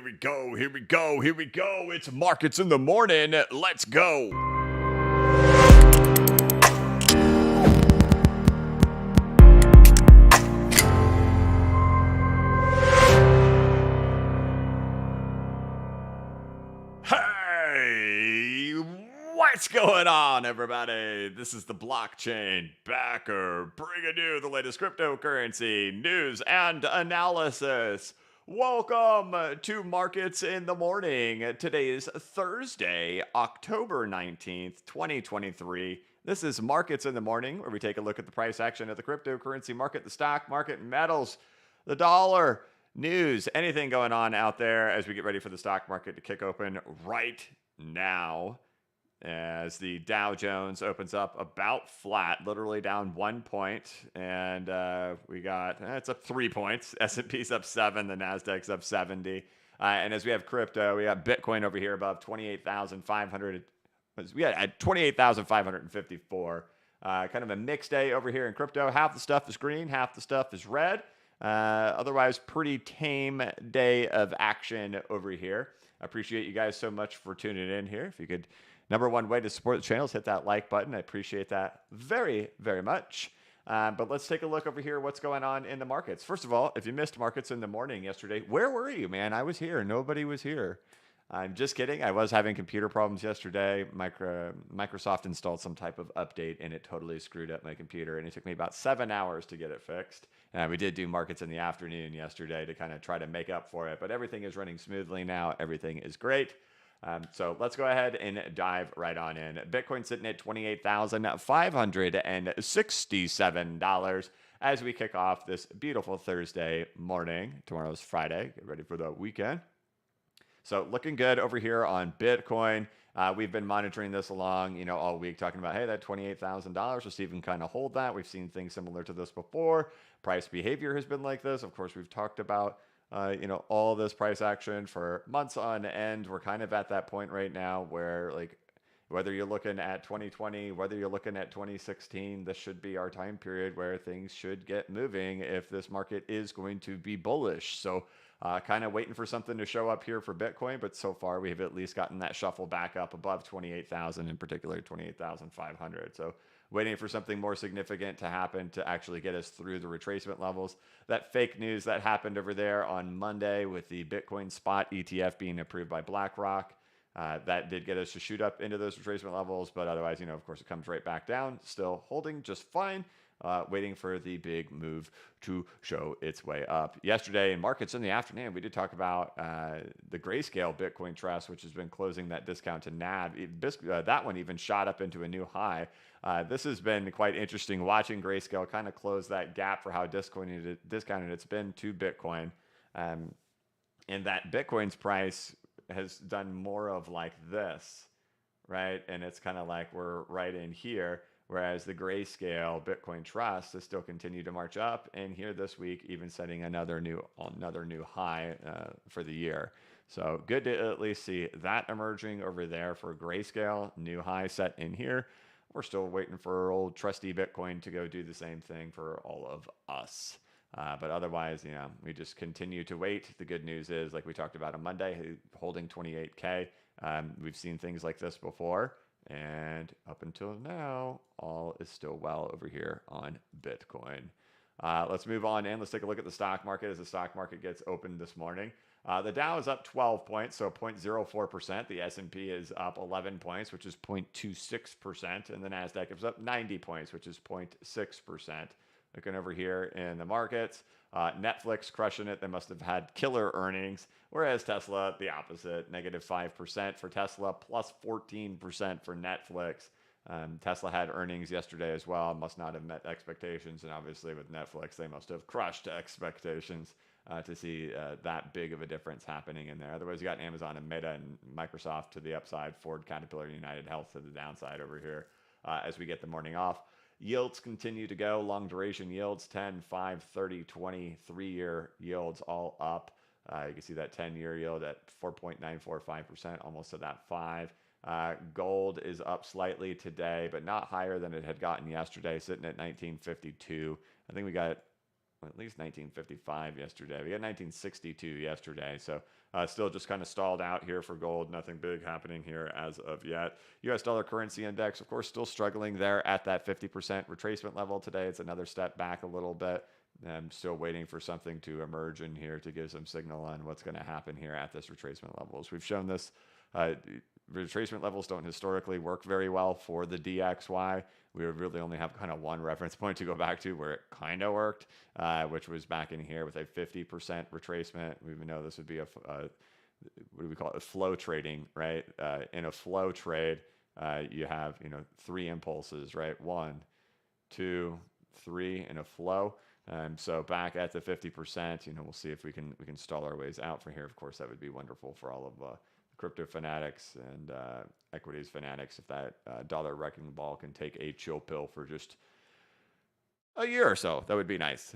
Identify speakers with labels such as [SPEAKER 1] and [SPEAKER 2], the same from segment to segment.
[SPEAKER 1] we go. Here we go. Here we go. It's markets in the morning. Let's go. Hey, what's going on, everybody? This is the blockchain backer, bringing you the latest cryptocurrency news and analysis. Welcome to Markets in the Morning. Today is Thursday, October 19th, 2023. This is Markets in the Morning, where we take a look at the price action of the cryptocurrency market, the stock market, metals, the dollar, news, anything going on out there as we get ready for the stock market to kick open right now. As the Dow Jones opens up about flat, literally down 1 point, and we got it's up 3 points. S&P's up 7, the Nasdaq's up 70, and as we have crypto, we got Bitcoin over here above 28,500. We got at 28,554. Kind of a mixed day over here in crypto. Half the stuff is green, half the stuff is red. Otherwise, pretty tame day of action over here. I appreciate you guys so much for tuning in here. If you could, number one way to support the channel is hit that like button. I appreciate that very, very much. But let's take a look over here. What's going on in the markets? First of all, if you missed Markets in the Morning yesterday, where were you, man? I was here. Nobody was here. I'm just kidding. I was having computer problems yesterday. Microsoft installed some type of update, and it totally screwed up my computer, and it took me about 7 hours to get it fixed. We did do markets in the afternoon yesterday to kind of try to make up for it, but everything is running smoothly now. Everything is great. So let's go ahead and dive right on in. Bitcoin sitting at $28,567 as we kick off this beautiful Thursday morning. Tomorrow's Friday. Get ready for the weekend. So looking good over here on Bitcoin. We've been monitoring this along, all week, talking about, hey, that $28,000, let's see if we can kind of hold that. We've seen things similar to this before. Price behavior has been like this. Of course, we've talked about, all this price action for months on end. We're kind of at that point right now where, like, whether you're looking at 2020, whether you're looking at 2016, this should be our time period where things should get moving if this market is going to be bullish. So kind of waiting for something to show up here for Bitcoin, but so far we have at least gotten that shuffle back up above 28,000, in particular 28,500. So waiting for something more significant to happen to actually get us through the retracement levels. That fake news that happened over there on Monday with the Bitcoin spot ETF being approved by BlackRock, that did get us to shoot up into those retracement levels, but otherwise, of course, it comes right back down, still holding just fine. Waiting for the big move to show its way up. Yesterday in markets in the afternoon, we did talk about the Grayscale Bitcoin Trust, which has been closing that discount to NAV. That one even shot up into a new high. This has been quite interesting watching Grayscale kind of close that gap for how discounted it's been to Bitcoin. And that Bitcoin's price has done more of like this, right? And it's kind of like we're right in here. Whereas the Grayscale Bitcoin Trust has still continued to march up, and here this week, even setting another new high for the year. So good to at least see that emerging over there for Grayscale, new high set in here. We're still waiting for old trusty Bitcoin to go do the same thing for all of us. But otherwise, we just continue to wait. The good news is, like we talked about on Monday, holding 28K. We've seen things like this before. And up until now, all is still well over here on Bitcoin. Let's move on and let's take a look at the stock market as the stock market gets opened this morning. The Dow is up 12 points, so 0.04%. The S&P is up 11 points, which is 0.26%. And the Nasdaq is up 90 points, which is 0.6%. Looking over here in the markets, Netflix crushing it. They must have had killer earnings, whereas Tesla, the opposite, negative 5% for Tesla, plus 14% for Netflix. Tesla had earnings yesterday as well, must not have met expectations, and obviously with Netflix, they must have crushed expectations to see that big of a difference happening in there. Otherwise, you got Amazon and Meta and Microsoft to the upside, Ford, Caterpillar, United Health to the downside over here as we get the morning off. Yields continue to go. Long duration yields, 10, 5, 30, 20, 3-year yields all up. You can see that 10-year yield at 4.945%, almost to that 5. Gold is up slightly today, but not higher than it had gotten yesterday, sitting at 1952. I think we got at least 1955 yesterday. We had 1962 yesterday. So still just kind of stalled out here for gold. Nothing big happening here as of yet. US dollar currency index, of course, still struggling there at that 50% retracement level today. It's another step back a little bit. I'm still waiting for something to emerge in here to give some signal on what's going to happen here at this retracement levels. We've shown this. Retracement levels don't historically work very well for the DXY. We really only have kind of one reference point to go back to where it kind of worked, which was back in here with a 50% retracement. We even know this would be what do we call it? Flow trading, right? In a flow trade, you have, three impulses, right? 1, 2, 3 in a flow. So back at the 50%, we'll see if we can stall our ways out from here. Of course, that would be wonderful for all of crypto fanatics and equities fanatics if that dollar wrecking ball can take a chill pill for just a year or so. That would be nice.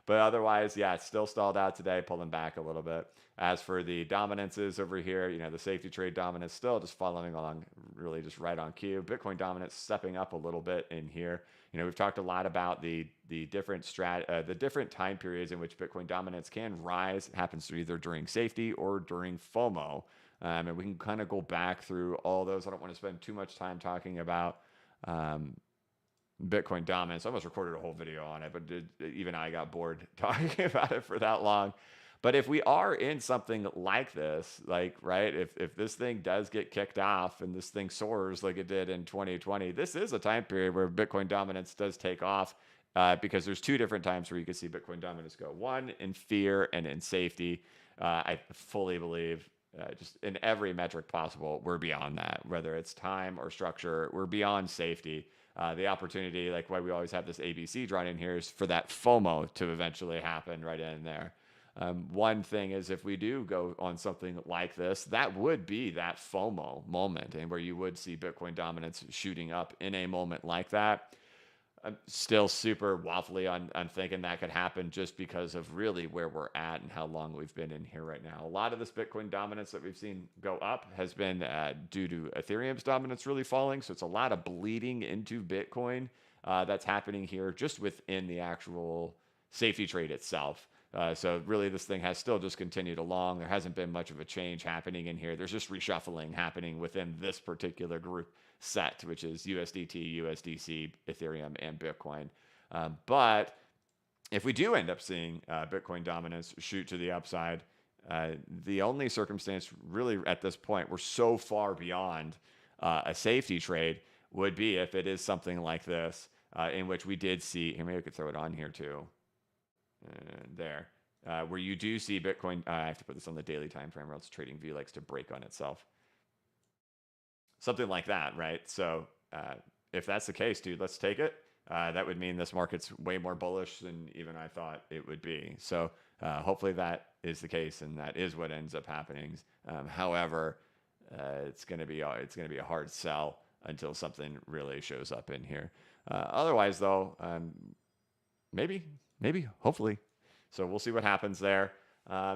[SPEAKER 1] But otherwise, yeah, it's still stalled out today, pulling back a little bit. As for the dominances over here, the safety trade dominance still just following along, really just right on cue. Bitcoin dominance stepping up a little bit in here. We've talked a lot about the different the different time periods in which Bitcoin dominance can rise. It happens to either during safety or during FOMO, and we can kind of go back through all those. I don't want to spend too much time talking about Bitcoin dominance. I almost recorded a whole video on it, but even I got bored talking about it for that long. But if we are in something like this, right, if this thing does get kicked off and this thing soars like it did in 2020, this is a time period where Bitcoin dominance does take off, because there's two different times where you can see Bitcoin dominance go. One, in fear and in safety. I fully believe just in every metric possible, we're beyond that, whether it's time or structure, we're beyond safety. The opportunity, like why we always have this ABC drawn in here, is for that FOMO to eventually happen right in there. One thing is, if we do go on something like this, that would be that FOMO moment, and where you would see Bitcoin dominance shooting up in a moment like that. I'm still super waffly on thinking that could happen just because of really where we're at and how long we've been in here right now. A lot of this Bitcoin dominance that we've seen go up has been due to Ethereum's dominance really falling. So it's a lot of bleeding into Bitcoin that's happening here just within the actual safety trade itself. So really this thing has still just continued along. There hasn't been much of a change happening in here. There's just reshuffling happening within this particular group set, which is USDT, USDC, Ethereum, and Bitcoin. But if we do end up seeing Bitcoin dominance shoot to the upside, the only circumstance really at this point, we're so far beyond a safety trade, would be if it is something like this, in which we did see, here maybe I could throw it on here too, there, where you do see Bitcoin, I have to put this on the daily time frame or else TradingView likes to break on itself. Something like that, right? So if that's the case, dude, let's take it. That would mean this market's way more bullish than even I thought it would be. So hopefully that is the case, and that is what ends up happening. However, it's going to be a hard sell until something really shows up in here. Otherwise, though, maybe, hopefully. So we'll see what happens there.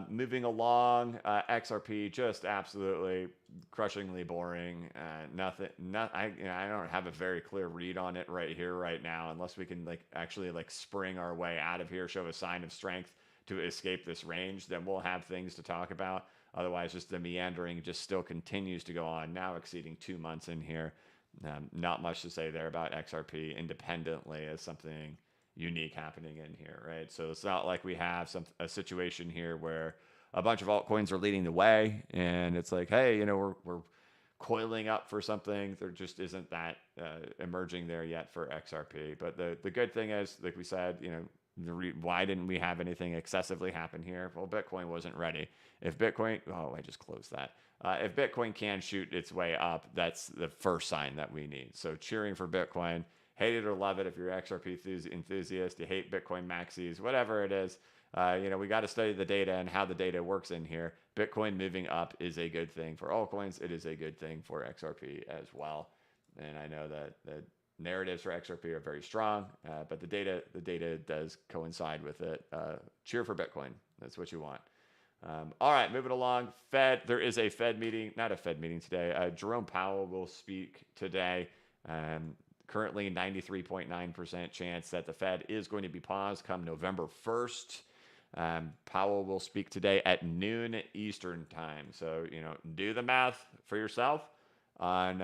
[SPEAKER 1] Moving along, XRP just absolutely crushingly boring. I don't have a very clear read on it right here, right now, unless we can actually spring our way out of here, show a sign of strength to escape this range. Then we'll have things to talk about. Otherwise, just the meandering just still continues to go on. Now exceeding 2 months in here. Not much to say there about XRP independently as something unique happening in here, right? So it's not like we have a situation here where a bunch of altcoins are leading the way and it's like, hey, we're coiling up for something. There just isn't that emerging there yet for XRP. But the good thing is, like we said, why didn't we have anything excessively happen here? Well, Bitcoin wasn't ready. If Bitcoin, I just closed that. If Bitcoin can shoot its way up, that's the first sign that we need. So cheering for Bitcoin. Hate it or love it if you're an XRP enthusiast, you hate Bitcoin maxis, whatever it is. We got to study the data and how the data works in here. Bitcoin moving up is a good thing for altcoins. It is a good thing for XRP as well. And I know that the narratives for XRP are very strong, but the data does coincide with it. Cheer for Bitcoin. That's what you want. All right, moving along. Fed. There is a Fed meeting, not a Fed meeting today. Jerome Powell will speak today. Currently, 93.9% chance that the Fed is going to be paused come November 1st. Powell will speak today at noon Eastern time. So, do the math for yourself on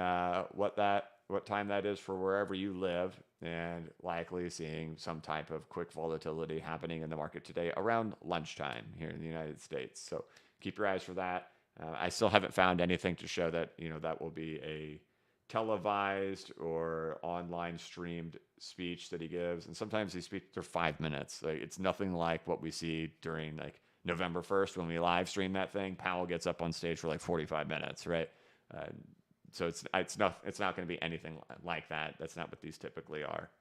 [SPEAKER 1] what time that is for wherever you live, and likely seeing some type of quick volatility happening in the market today around lunchtime here in the United States. So keep your eyes for that. I still haven't found anything to show that that will be a televised or online streamed speech that he gives. And sometimes these speeches are 5 minutes. Like, it's nothing like what we see during like November 1st when we live stream that thing. Powell gets up on stage for like 45 minutes, right? So it's not going to be anything like that. That's not what these typically are.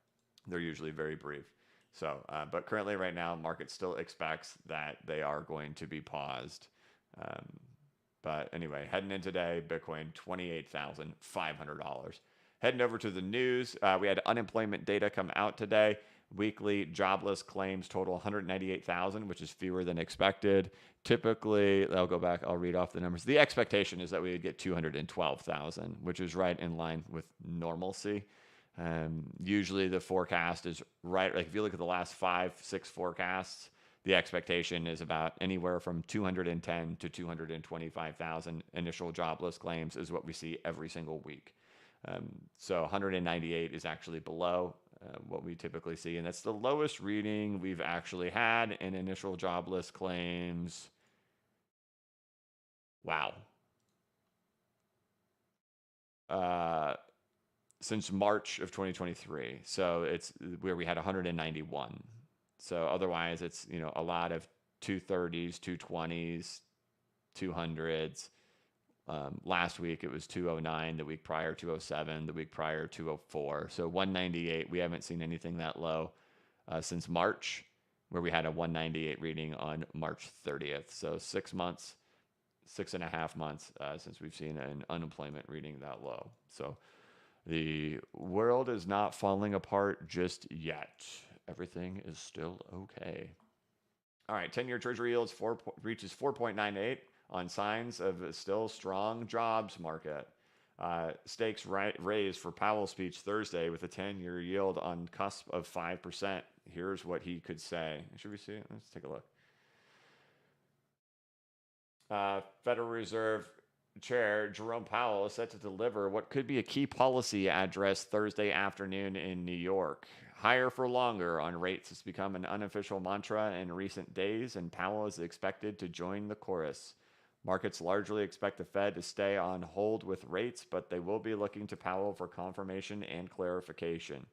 [SPEAKER 1] They're usually very brief. So, but currently right now, market still expects that they are going to be paused. But anyway, heading in today, Bitcoin $28,500. Heading over to the news, we had unemployment data come out today. Weekly jobless claims total 198,000, which is fewer than expected. Typically, I'll go back, I'll read off the numbers. The expectation is that we would get 212,000, which is right in line with normalcy. Usually the forecast is right. Like if you look at the last 5-6 forecasts, the expectation is about anywhere from 210 to 225,000 initial jobless claims is what we see every single week. So 198 is actually below what we typically see, and that's the lowest reading we've actually had in initial jobless claims. Wow. Since March of 2023. So it's where we had 191. So otherwise it's, a lot of 230s, 220s, 200s. Last week it was 209, the week prior 207, the week prior 204. So 198, we haven't seen anything that low since March, where we had a 198 reading on March 30th. So 6 months, 6.5 months since we've seen an unemployment reading that low. So the world is not falling apart just yet. Everything is still okay. All right, 10-year Treasury yields reaches 4.98 on signs of a still strong jobs market. Stakes raised for Powell's speech Thursday with a 10-year yield on cusp of 5%. Here's what he could say. Should we see it? Let's take a look. Federal Reserve Chair Jerome Powell is set to deliver what could be a key policy address Thursday afternoon in New York. Higher for longer on rates has become an unofficial mantra in recent days, and Powell is expected to join the chorus. Markets largely expect the Fed to stay on hold with rates, but they will be looking to Powell for confirmation and clarification.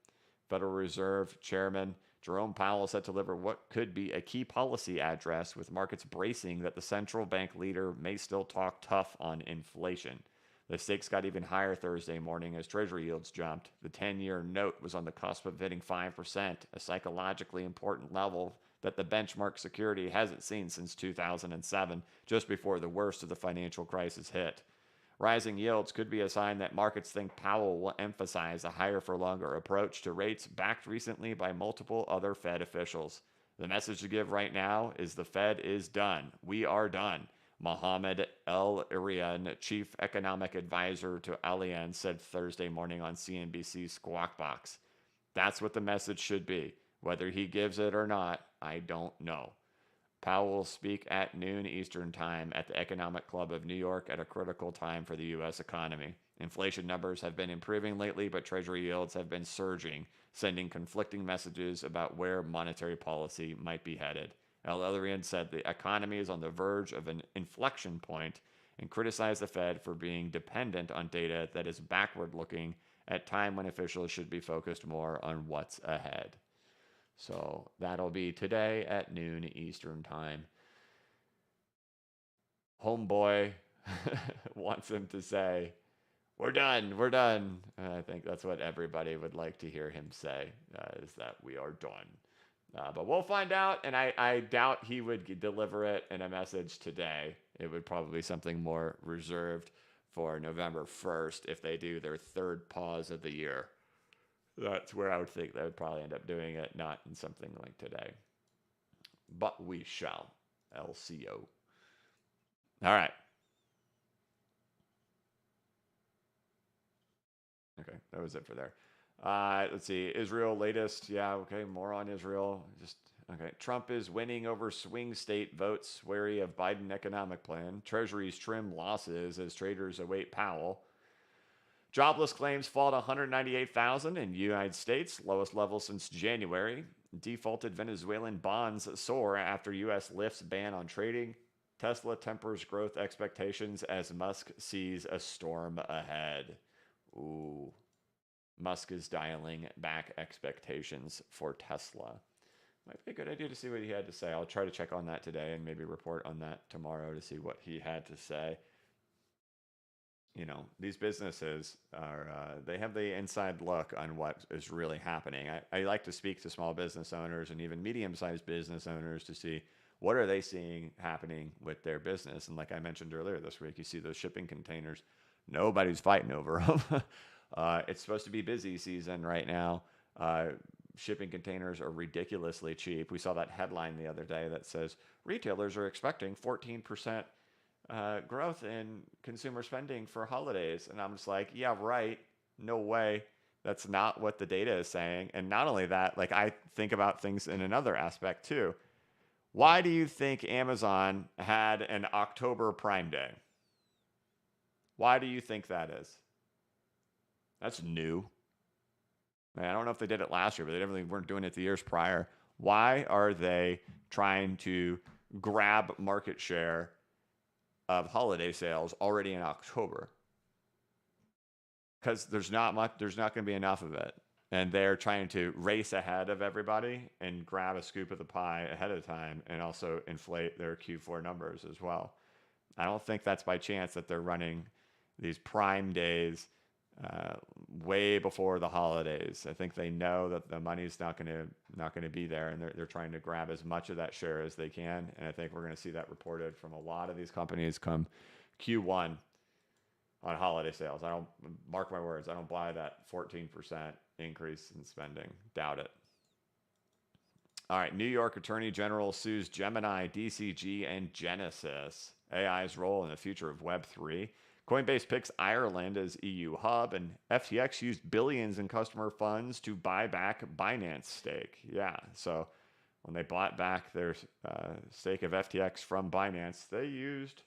[SPEAKER 1] Federal Reserve Chairman Jerome Powell is set to deliver what could be a key policy address, with markets bracing that the central bank leader may still talk tough on inflation. The stakes got even higher Thursday morning as Treasury yields jumped. The 10-year note was on the cusp of hitting 5%, a psychologically important level that the benchmark security hasn't seen since 2007, just before the worst of the financial crisis hit. Rising yields could be a sign that markets think Powell will emphasize a higher for longer approach to rates, backed recently by multiple other Fed officials. The message to give right now is the Fed is done. We are done. Mohamed El-Erian, chief economic advisor to Allianz, said Thursday morning on CNBC's Squawk Box. That's what the message should be. Whether he gives it or not, I don't know. Powell will speak at noon Eastern Time at the Economic Club of New York at a critical time for the U.S. economy. Inflation numbers have been improving lately, but Treasury yields have been surging, sending conflicting messages about where monetary policy might be headed. El-Erian said the economy is on the verge of an inflection point and criticized the Fed for being dependent on data that is backward-looking at a time when officials should be focused more on what's ahead. So that'll be today at noon Eastern Time. Homeboy wants him to say, we're done, we're done. And I think that's what everybody would like to hear him say, is that we are done. But we'll find out, and I doubt he would deliver it in a message today. It would probably be something more reserved for November 1st if they do their third pause of the year. That's where I would think they would probably end up doing it, not in something like today. But we shall. LCO. All right. Okay, that was it for there. Let's see. Israel latest. Yeah, okay. More on Israel. Just okay. Trump is winning over swing state votes, wary of Biden economic plan. Treasury's trim losses as traders await Powell. Jobless claims fall to 198,000 in United States, lowest level since January. Defaulted Venezuelan bonds soar after U.S. lifts ban on trading. Tesla tempers growth expectations as Musk sees a storm ahead. Ooh. Musk is dialing back expectations for Tesla. Might be a good idea to see what he had to say. I'll try to check on that today and maybe report on that tomorrow to see what he had to say. You know, these businesses are, they have the inside look on what is really happening. I like to speak to small business owners and even medium-sized business owners to see what are they seeing happening with their business. And like I mentioned earlier this week, you see those shipping containers, nobody's fighting over them. It's supposed to be busy season right now. Shipping containers are ridiculously cheap. We saw that headline the other day that says retailers are expecting 14% growth in consumer spending for holidays. And I'm just like, yeah, right. No way. That's not what the data is saying. And not only that, like I think about things in another aspect too. Why do you think Amazon had an October Prime Day? Why do you think that is? That's new. I don't know if they did it last year, but they definitely weren't doing it the years prior. Why are they trying to grab market share of holiday sales already in October? Because there's not going to be enough of it. And they're trying to race ahead of everybody and grab a scoop of the pie ahead of time and also inflate their Q4 numbers as well. I don't think that's by chance that they're running these prime days way before the holidays. I think they know that the money's not going to be there, and they're trying to grab as much of that share as they can. And I think we're going to see that reported from a lot of these companies come Q1 on holiday sales. I don't, mark my words, I don't buy that 14% increase in spending. Doubt it. All right, New York Attorney General sues Gemini, DCG, and Genesis. AI's role in the future of Web3. Coinbase picks Ireland as EU hub, and FTX used billions in customer funds to buy back Binance stake. Yeah, so when they bought back their stake of FTX from Binance, they used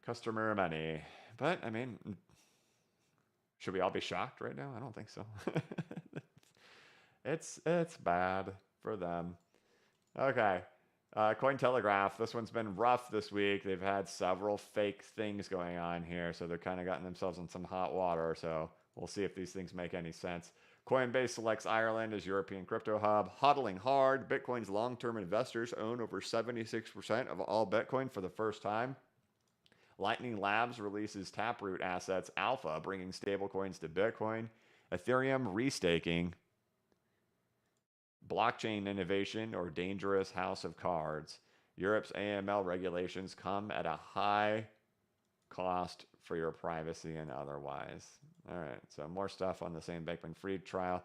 [SPEAKER 1] customer money. But, I mean, should we all be shocked right now? I don't think so. It's bad for them. Okay. Cointelegraph, this one's been rough this week. They've had several fake things going on here, so they're kind of gotten themselves in some hot water. So we'll see if these things make any sense. Coinbase selects Ireland as European crypto hub. Hodling hard. Bitcoin's long-term investors own over 76% of all Bitcoin for the first time. Lightning Labs releases Taproot assets alpha, bringing stablecoins to Bitcoin. Ethereum restaking. Blockchain innovation or dangerous house of cards. Europe's AML regulations come at a high cost for your privacy and otherwise. All right, so more stuff on the Sam Bankman-Fried trial.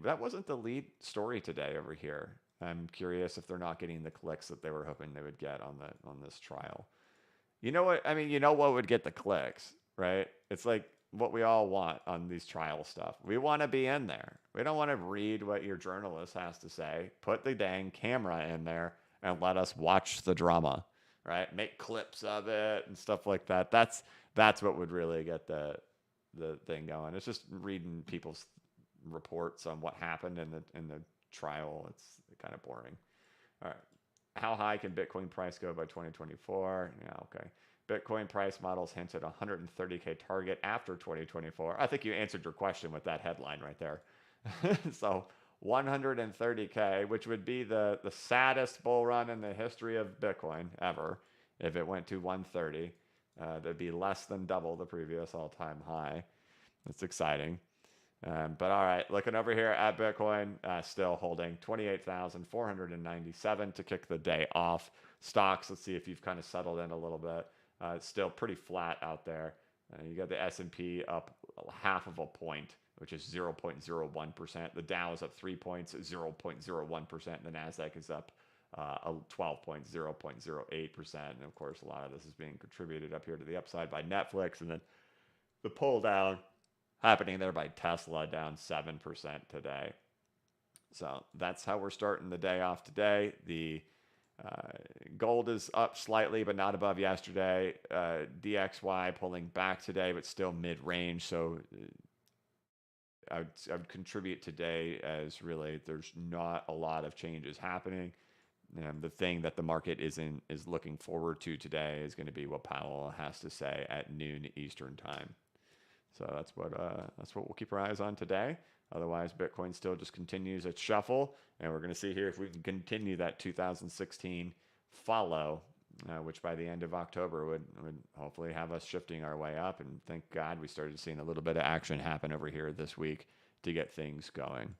[SPEAKER 1] That wasn't the lead story today over here. I'm curious if they're not getting the clicks that they were hoping they would get on this trial. You know what? I mean, you know what would get the clicks, right? It's like what we all want on these trial stuff. We want to be in there. We don't want to read what your journalist has to say. Put the dang camera in there and let us watch the drama, right? Make clips of it and stuff like that. That's what would really get the thing going. It's just reading people's reports on what happened in the trial. It's kind of boring. All right. How high can Bitcoin price go by 2024? Yeah, okay. Bitcoin price models hint at 130K target after 2024. I think you answered your question with that headline right there. So 130K, which would be the saddest bull run in the history of Bitcoin ever. If it went to 130, that'd be less than double the previous all-time high. That's exciting. But all right, looking over here at Bitcoin, still holding 28,497 to kick the day off. Stocks, let's see if you've kind of settled in a little bit. It's still pretty flat out there. You got the S&P up half of a point, which is 0.01%. The Dow is up 3 points, 0.01%. The NASDAQ is up 12 points, 0.08%. And of course, a lot of this is being contributed up here to the upside by Netflix. And then the pull down happening there by Tesla, down 7% today. So that's how we're starting the day off today. The gold is up slightly, but not above yesterday. DXY pulling back today, but still mid-range. So I would contribute today as really there's not a lot of changes happening. The thing that the market is looking forward to today is going to be what Powell has to say at noon Eastern time. So that's what we'll keep our eyes on today. Otherwise, Bitcoin still just continues its shuffle, and we're going to see here if we can continue that 2016 follow, which by the end of October would hopefully have us shifting our way up. And thank God we started seeing a little bit of action happen over here this week to get things going.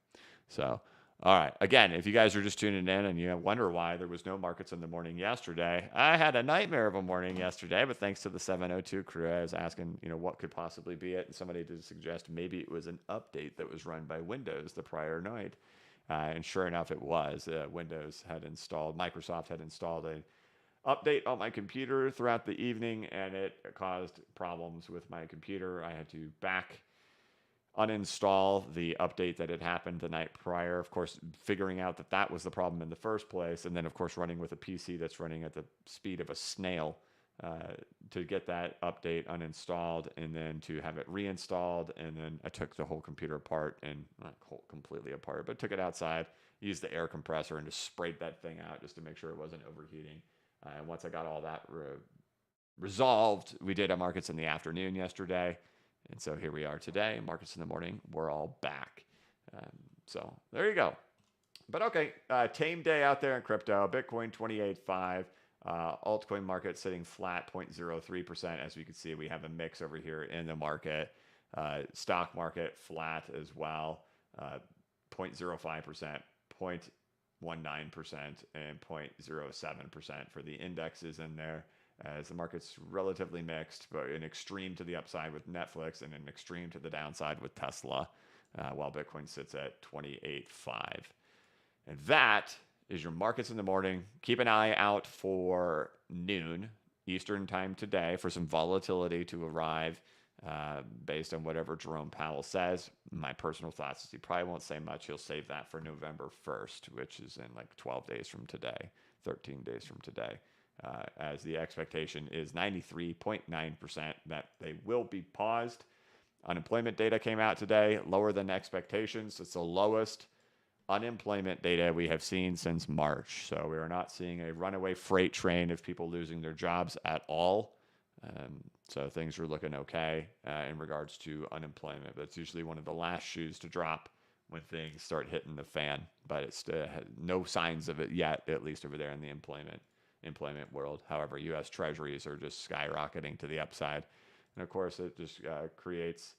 [SPEAKER 1] So, all right. Again, if you guys are just tuning in and you wonder why there was no markets in the morning yesterday, I had a nightmare of a morning yesterday, but thanks to the 702 crew, I was asking, what could possibly be it, and somebody did suggest maybe it was an update that was run by Windows the prior night, and sure enough, it was. Microsoft had installed an update on my computer throughout the evening, and it caused problems with my computer. I had to uninstall the update that had happened the night prior, of course, figuring out that was the problem in the first place, and then, of course, running with a PC that's running at the speed of a snail to get that update uninstalled and then to have it reinstalled. And then I took the whole computer apart, and not completely apart, but took it outside, used the air compressor, and just sprayed that thing out just to make sure it wasn't overheating. And once I got all that resolved, we did our markets in the afternoon yesterday. And so here we are today. Markets in the morning, we're all back. So there you go. But okay, tame day out there in crypto. Bitcoin 28.5. Altcoin market sitting flat 0.03%. As we can see, we have a mix over here in the market. Stock market flat as well. 0.05%, 0.19%, and 0.07% for the indexes in there. As the market's relatively mixed, but an extreme to the upside with Netflix and an extreme to the downside with Tesla, while Bitcoin sits at 28.5. And that is your markets in the morning. Keep an eye out for noon Eastern time today for some volatility to arrive based on whatever Jerome Powell says. My personal thoughts is he probably won't say much. He'll save that for November 1st, which is in like 12 days from today, 13 days from today. As the expectation is 93.9% that they will be paused. Unemployment data came out today, lower than expectations. It's the lowest unemployment data we have seen since March. So we are not seeing a runaway freight train of people losing their jobs at all. So things are looking okay in regards to unemployment. But it's usually one of the last shoes to drop when things start hitting the fan. But it's no signs of it yet, at least over there in the employment world. However, U.S. Treasuries are just skyrocketing to the upside. And of course, it just creates,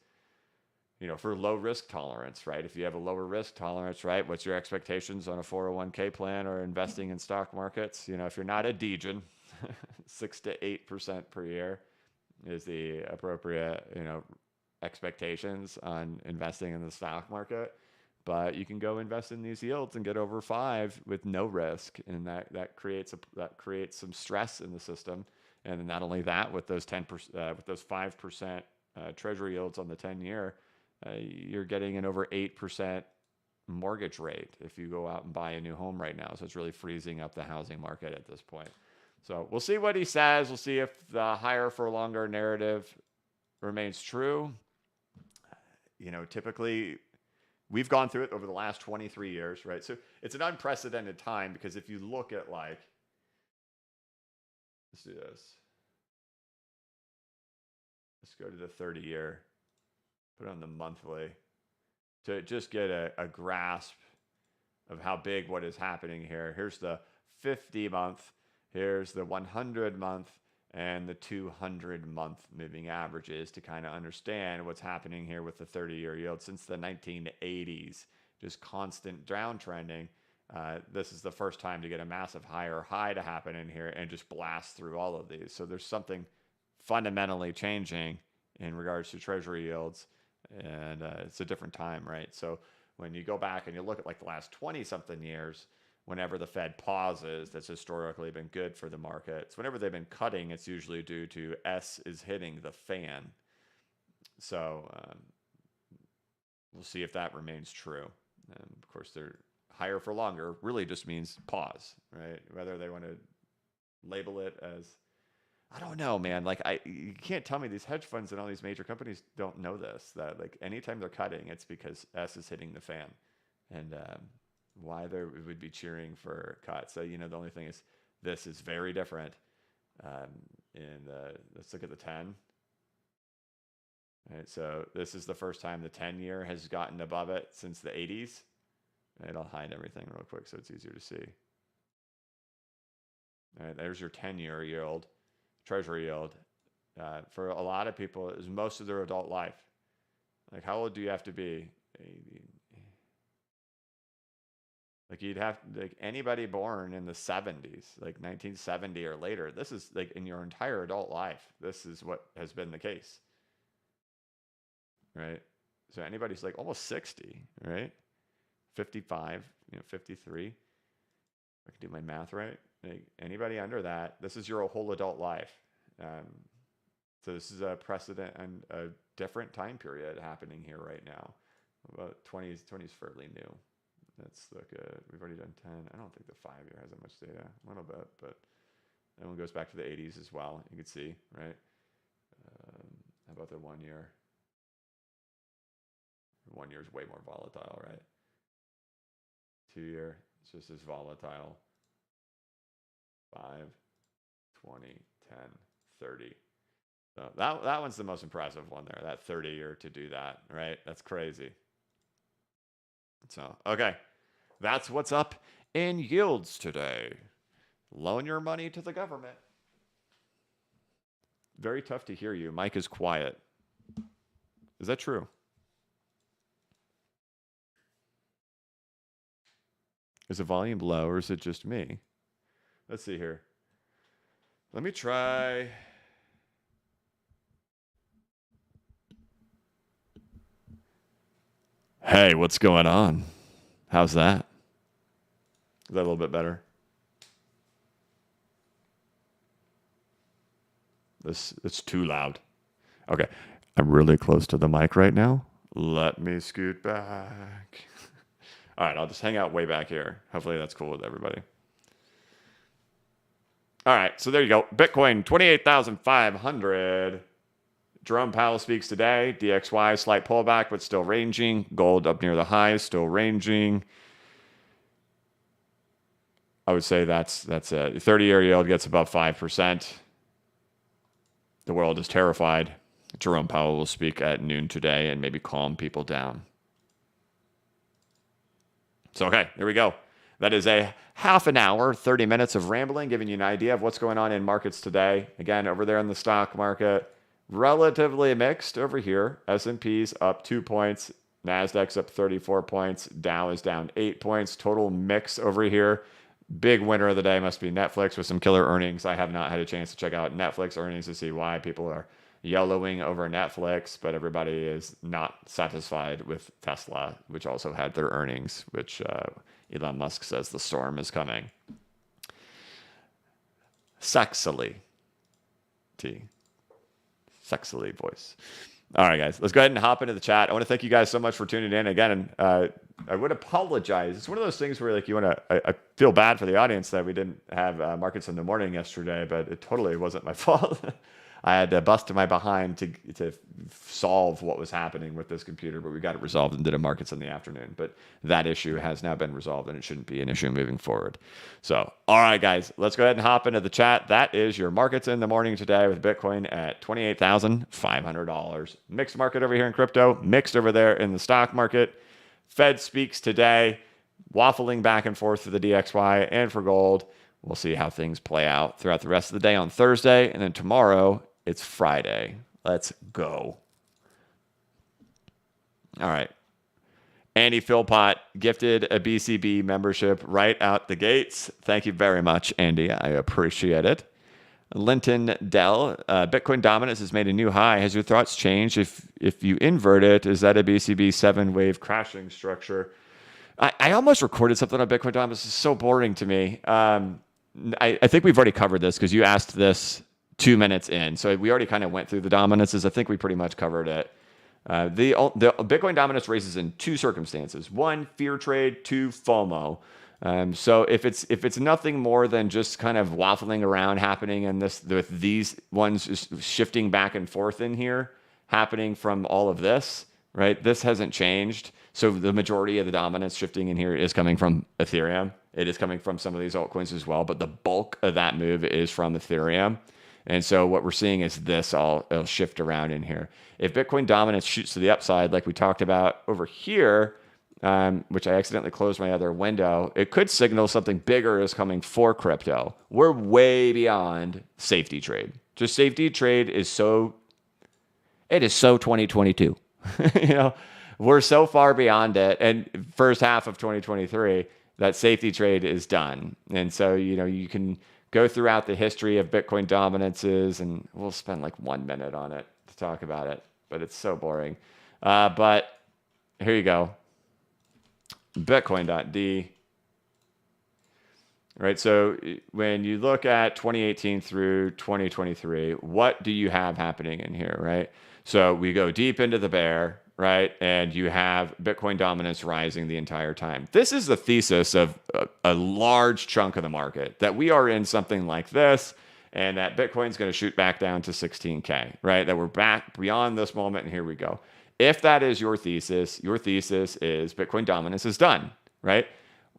[SPEAKER 1] for low risk tolerance, right? If you have a lower risk tolerance, right, what's your expectations on a 401k plan or investing in stock markets? If you're not a degen, 6 to 8% per year is the appropriate, expectations on investing in the stock market. But you can go invest in these yields and get over 5 with no risk, and that creates some stress in the system. And not only that, with those 5% Treasury yields on the 10-year, you're getting an over 8% mortgage rate if you go out and buy a new home right now. So it's really freezing up the housing market at this point. So we'll see what he says. We'll see if the higher for longer narrative remains true. Typically, we've gone through it over the last 23 years, right? So it's an unprecedented time because if you look at let's do this. Let's go to the 30-year, put on the monthly to just get a grasp of how big what is happening here. Here's the 50-month, here's the 100-month, and the 200-month moving averages to kind of understand what's happening here with the 30-year yield since the 1980s, just constant downtrending. This is the first time to get a massive higher high to happen in here and just blast through all of these. So there's something fundamentally changing in regards to Treasury yields, and it's a different time, right? So when you go back and you look at like the last 20-something years, whenever the Fed pauses, that's historically been good for the markets. Whenever they've been cutting, it's usually due to S is hitting the fan. So We'll see if that remains true. And of course, they're higher for longer really just means pause, right? Whether they want to label it as, I don't know, man. Like you can't tell me these hedge funds and all these major companies don't know this. That like anytime they're cutting, it's because S is hitting the fan, and why they would be cheering for cuts. So the only thing is this is very different. Let's look at the 10. All right, so this is the first time the 10-year has gotten above it since the 80s. Right, I'll hide everything real quick so it's easier to see. All right, there's your 10-year yield, Treasury yield. For a lot of people, it is most of their adult life. Like, how old do you have to be? Like, you'd have, like, anybody born in the 70s, like 1970 or later, this is, like, in your entire adult life, this is what has been the case. Right? So anybody's, like, almost 60, right? 55, 53. If I can do my math right. Like, anybody under that, this is your whole adult life. So this is a precedent and a different time period happening here right now. About 20 is fairly new. Let's look at, we've already done 10. I don't think the 5-year has that much data, a little bit, but that one goes back to the 80s as well. You can see, right? How about the 1-year? 1 year is way more volatile, right? 2-year, it's just as volatile. 5, 20, 10, 30. So that one's the most impressive one there, that 30-year to do that, right? That's crazy. So, okay. That's what's up in yields today. Loan your money to the government. Very tough to hear you. Mike is quiet. Is that true? Is the volume low or is it just me? Let's see here. Let me try. Hey, what's going on? How's that? Is that a little bit better? It's too loud. Okay. I'm really close to the mic right now. Let me scoot back. All right, I'll just hang out way back here. Hopefully that's cool with everybody. All right, so there you go. Bitcoin, 28,500. Jerome Powell speaks today. DXY, slight pullback, but still ranging. Gold up near the highs, still ranging. I would say that's a 30-year yield gets above 5%. The world is terrified. Jerome Powell will speak at noon today and maybe calm people down. So, okay, there we go. That is a half an hour, 30 minutes of rambling, giving you an idea of what's going on in markets today. Again, over there in the stock market, relatively mixed over here. S&P's up 2 points. NASDAQ's up 34 points. Dow is down 8 points. Total mix over here. Big winner of the day must be Netflix with some killer earnings. I have not had a chance to check out Netflix earnings to see why people are yellowing over Netflix, but everybody is not satisfied with Tesla, which also had their earnings, which Elon Musk says the storm is coming. Sexily voice. All right, guys, let's go ahead and hop into the chat. I want to thank you guys so much for tuning in again. And I would apologize. It's one of those things where, like, you want to. I feel bad for the audience that we didn't have markets in the morning yesterday, but it totally wasn't my fault. I had to bust my behind to solve what was happening with this computer, but we got it resolved and did a markets in the afternoon. But that issue has now been resolved, and it shouldn't be an issue moving forward. So, all right, guys, let's go ahead and hop into the chat. That is your markets in the morning today with Bitcoin at $28,500. Mixed market over here in crypto, mixed over there in the stock market. Fed speaks today, waffling back and forth for the DXY and for gold. We'll see how things play out throughout the rest of the day on Thursday. And then tomorrow, it's Friday. Let's go. All right. Andy Philpott gifted a BCB membership right out the gates. Thank you very much, Andy. I appreciate it. Linton Dell, Bitcoin dominance has made a new high. Has your thoughts changed? If you invert it, is that a BCB 7-wave crashing structure? I almost recorded something on Bitcoin dominance. It's so boring to me. I think we've already covered this because you asked this 2 minutes in. So we already kind of went through the dominances. I think we pretty much covered it. The Bitcoin dominance raises in two circumstances: one, fear trade; two, FOMO. So if it's nothing more than just kind of waffling around happening in this, with these ones just shifting back and forth in here, happening from all of this, right? This hasn't changed. So the majority of the dominance shifting in here is coming from Ethereum. It is coming from some of these altcoins as well, but the bulk of that move is from Ethereum. And so what we're seeing is this it'll shift around in here. If Bitcoin dominance shoots to the upside, like we talked about over here, which I accidentally closed my other window, it could signal something bigger is coming for crypto. We're way beyond safety trade. Just safety trade is so 2022. We're so far beyond it. And first half of 2023, that safety trade is done. And so, you can go throughout the history of Bitcoin dominances, and we'll spend like 1 minute on it to talk about it, but it's so boring. But here you go. Bitcoin.d. Right. So when you look at 2018 through 2023, what do you have happening in here? Right. So we go deep into the bear, right? And you have Bitcoin dominance rising the entire time. This is the thesis of a large chunk of the market, that we are in something like this, and that Bitcoin's going to shoot back down to 16K, right? That we're back beyond this moment, and here we go. If that is your thesis is Bitcoin dominance is done, right?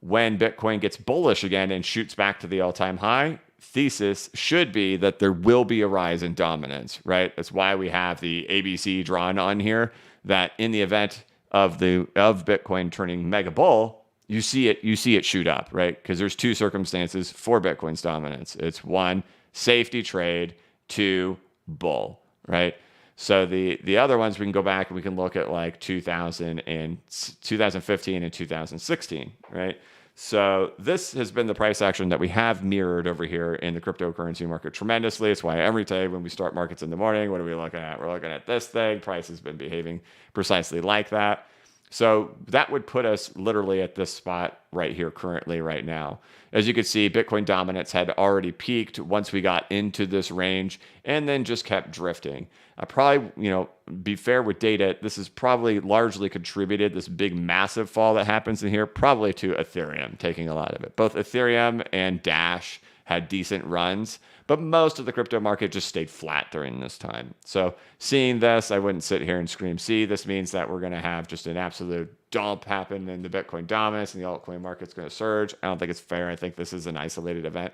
[SPEAKER 1] When Bitcoin gets bullish again and shoots back to the all-time high, thesis should be that there will be a rise in dominance, right? That's why we have the ABC drawn on here, that in the event of Bitcoin turning mega bull, you see it shoot up, right? Because there's two circumstances for Bitcoin's dominance. It's one, safety trade; two, bull, right? So the other ones, we can go back and we can look at like 2015 and 2016, right? So this has been the price action that we have mirrored over here in the cryptocurrency market tremendously. It's why every day when we start markets in the morning, what are we looking at? We're looking at this thing. Price has been behaving precisely like that. So that would put us literally at this spot right here currently right now. As you can see, Bitcoin dominance had already peaked once we got into this range and then just kept drifting. I probably, be fair with data, this is probably largely contributed, this big massive fall that happens in here, probably to Ethereum taking a lot of it. Both Ethereum and Dash had decent runs, but most of the crypto market just stayed flat during this time. So seeing this, I wouldn't sit here and scream, see, this means that we're going to have just an absolute dump happen in the Bitcoin dominance and the altcoin market's going to surge. I don't think it's fair. I think this is an isolated event.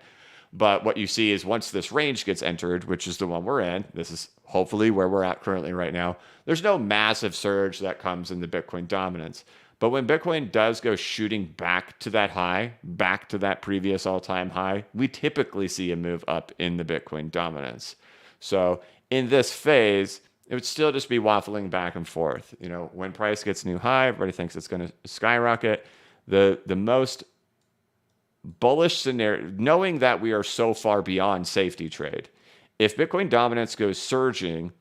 [SPEAKER 1] But what you see is once this range gets entered, which is the one we're in, this is hopefully where we're at currently right now, there's no massive surge that comes in the Bitcoin dominance. But when Bitcoin does go shooting back to that high, back to that previous all-time high, we typically see a move up in the Bitcoin dominance. So in this phase, it would still just be waffling back and forth. When price gets new high, everybody thinks it's going to skyrocket. The most bullish scenario, knowing that we are so far beyond safety trade, if Bitcoin dominance goes surging,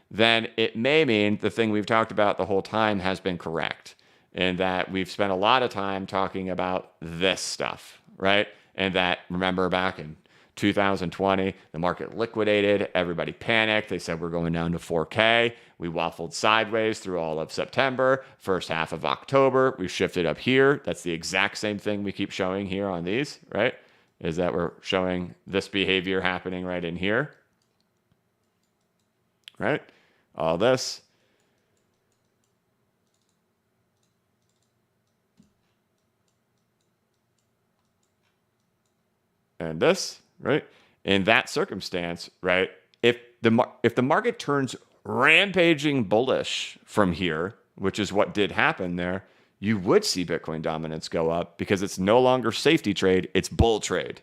[SPEAKER 1] then it may mean the thing we've talked about the whole time has been correct, and that we've spent a lot of time talking about this stuff, right? And that, remember back in 2020, the market liquidated, everybody panicked, they said we're going down to 4K, we waffled sideways through all of September, first half of October, we shifted up here. That's the exact same thing we keep showing here on these, right? Is that we're showing this behavior happening right in here, right? All this. And this, right? In that circumstance, right? If the market turns rampaging bullish from here, which is what did happen there, you would see Bitcoin dominance go up because it's no longer safety trade, it's bull trade.